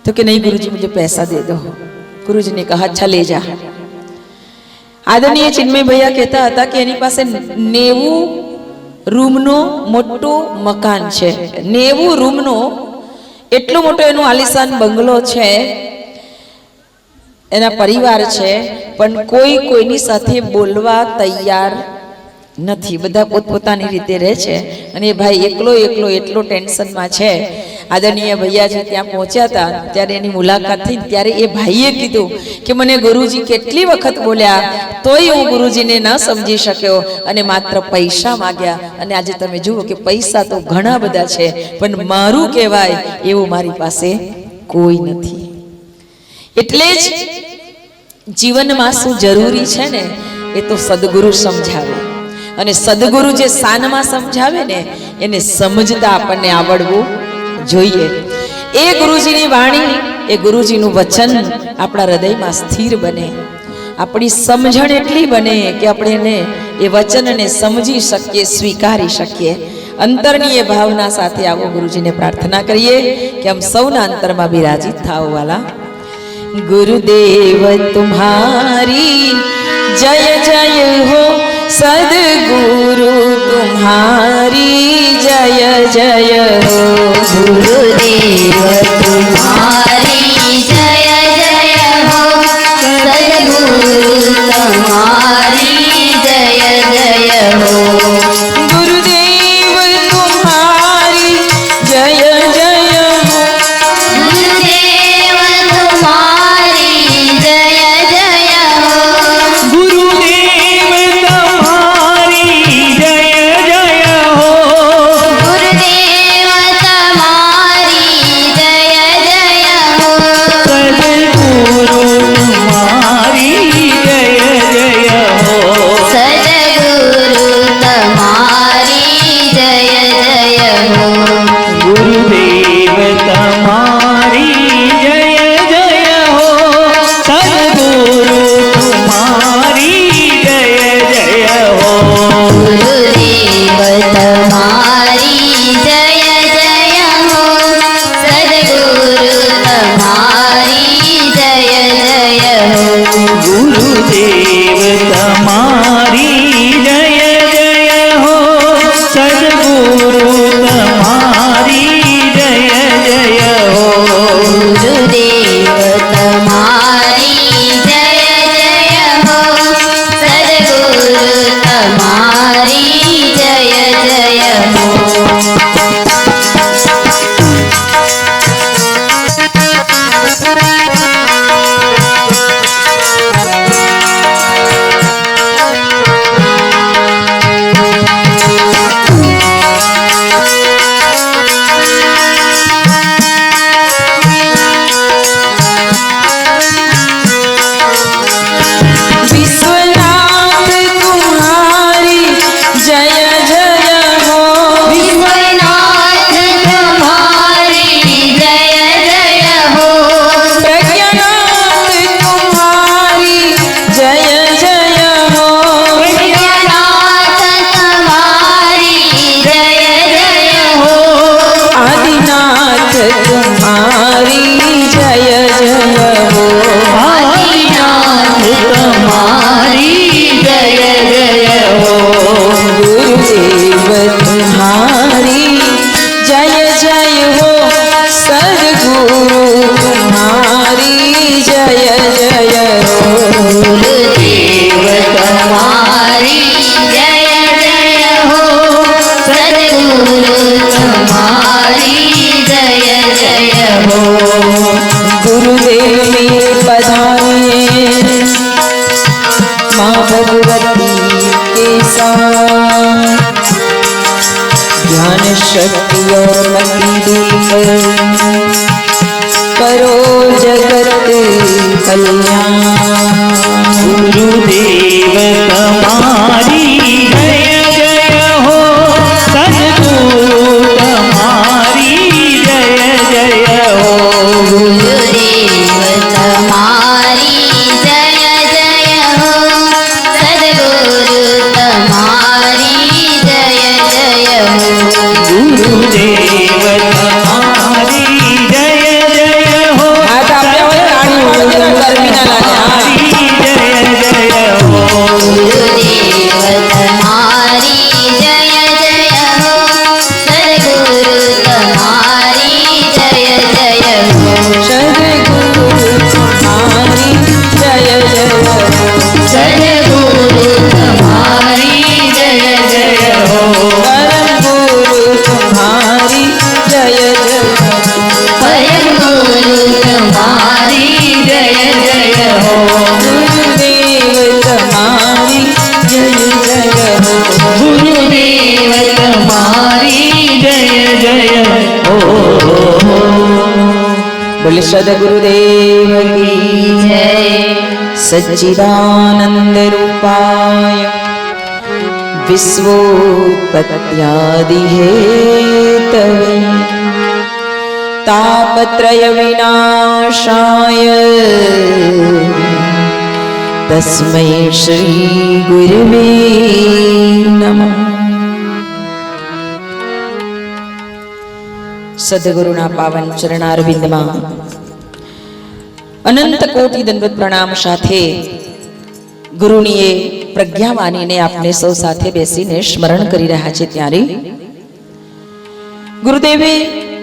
तो कि नहीं गुरुजी मुझे पैसा दे दो. गुरुजी ने कहा अच्छा ले जा. आदरणीय चिन्मय भैया कहता હતા કે એની પાસે 90 રૂમનો મોટો મકાન છે. 90 રૂમનો એટલો મોટો એનો આલિશાન બંગલો છે, એના પરિવાર છે, પણ કોઈ કોઈની સાથે બોલવા તૈયાર નથી. બધા પોતપોતાની રીતે રહે છે અને એ ભાઈ એકલો એટલો ટેન્શનમાં છે. આદરણીય ભૈયાજી ત્યાં પહોંચ્યા હતા ત્યારે એની મુલાકાત થઈ, ત્યારે એ ભાઈએ કીધું કે મને ગુરુજી કેટલી વખત બોલ્યા તોય હું ગુરુજીને ન સમજી શક્યો અને માત્ર પૈસા માંગ્યા, અને આજે તમે જુઓ કે પૈસા તો ઘણા બધા છે પણ મારું કહેવાય એવું મારી પાસે કોઈ નથી. એટલે જ જીવનમાં શું જરૂરી છે ને એ તો સદગુરુ સમજાવે, અને સદગુરુ જે સાનમાં સમજાવે ને એને સમજતા આપણને આવડવું જોઈએ. એ ગુરુજીની વાણી, એ ગુરુજીનું વચન આપણા હૃદયમાં સ્થિર બને, આપણી સમજણ એટલી બને કે આપણે એને એ વચનને સમજી શકીએ, સ્વીકારી શકીએ. અંતરની એ ભાવના સાથે આવો ગુરુજીને પ્રાર્થના કરીએ કે હમ સૌના અંતરમાં બિરાજિત થાઓ વાલા. गुरुदेव तुम्हारी जय जय हो, सदगुरु तुम्हारी जय जय हो. गुरुदेव तुम्हारी जय जय हो, सद्गुरु तुम्हारी जय जय हो. गुरुदेव तुम्हारी जय जय हो, गुरुदेव तुम्हारी जय जय हो. गुरुदेव तुम्हारी जय जय हो. गुरुदेव तुम्हारी जय जय हो. सद्गुरु तुम्हारी जय जय हो. सद्गुरु तुम्हारी जय जय हो. गुरुदेव तुम्हारी जय जय हो. सद्गुरु तुम्हारी जय जय हो. गुरुदेव तुम्हारी जय जय हो. सद्गुरु तुम्हारी जय जय हो. गुरुदेव तुम्हारी जय जय हो. सद्गुरु जय हो सद्गुरु तुम्हारी जय जय हो गुरुदेव तुम्हारी जय जय हो सद्गुरु तुम्हारी जय जय हो गुरुदेव मेरे पधारे माँ भगवती के साथ ज्ञान शक्ति और मति देकर करो जगत कल्याण गुरुदेव तुम्हारी जय जय हो सद्गुरु तुम्हारी जय जय हो गुरुदेव तुम्हारी जय जय हो सद्गुरु तुम्हारी जय जय हो गुरुदेव तुम्हारी जय जय हो हाथ आपल्या वर आणि वळून गरमी ना लागे जय जय हो गुरुदेव तुम्हारी जय जय हो सद्गुरु तुम्हारी जय जय हो सद्गुरु तुम्हारी जय जय हो सद्गुरु तुम्हारी जय जय हो परम गुरु तुम्हारी जय जय हो परम गुरु तुम्हारी जय जय हो गुरुदेव तुम्हारी जय जय हो गुरुदेव तुम्हारी जय जय हो बोले सद्गुरुदेव की जय सच्चिदानंद रूपाय विश्वोत्पत्त्यादि हेतवे तापत्रय विनाशाय तस्मै श्री गुरुवे नमः સદગુરુના પાવન ચરણારવિંદમાં અનંત કોટી દંડવત પ્રણામ સાથે ગુરુની એ પ્રજ્ઞાવાણીને આપને સૌ સાથે બેસીને સ્મરણ કરી રહ્યા છે ત્યારે ગુરુદેવે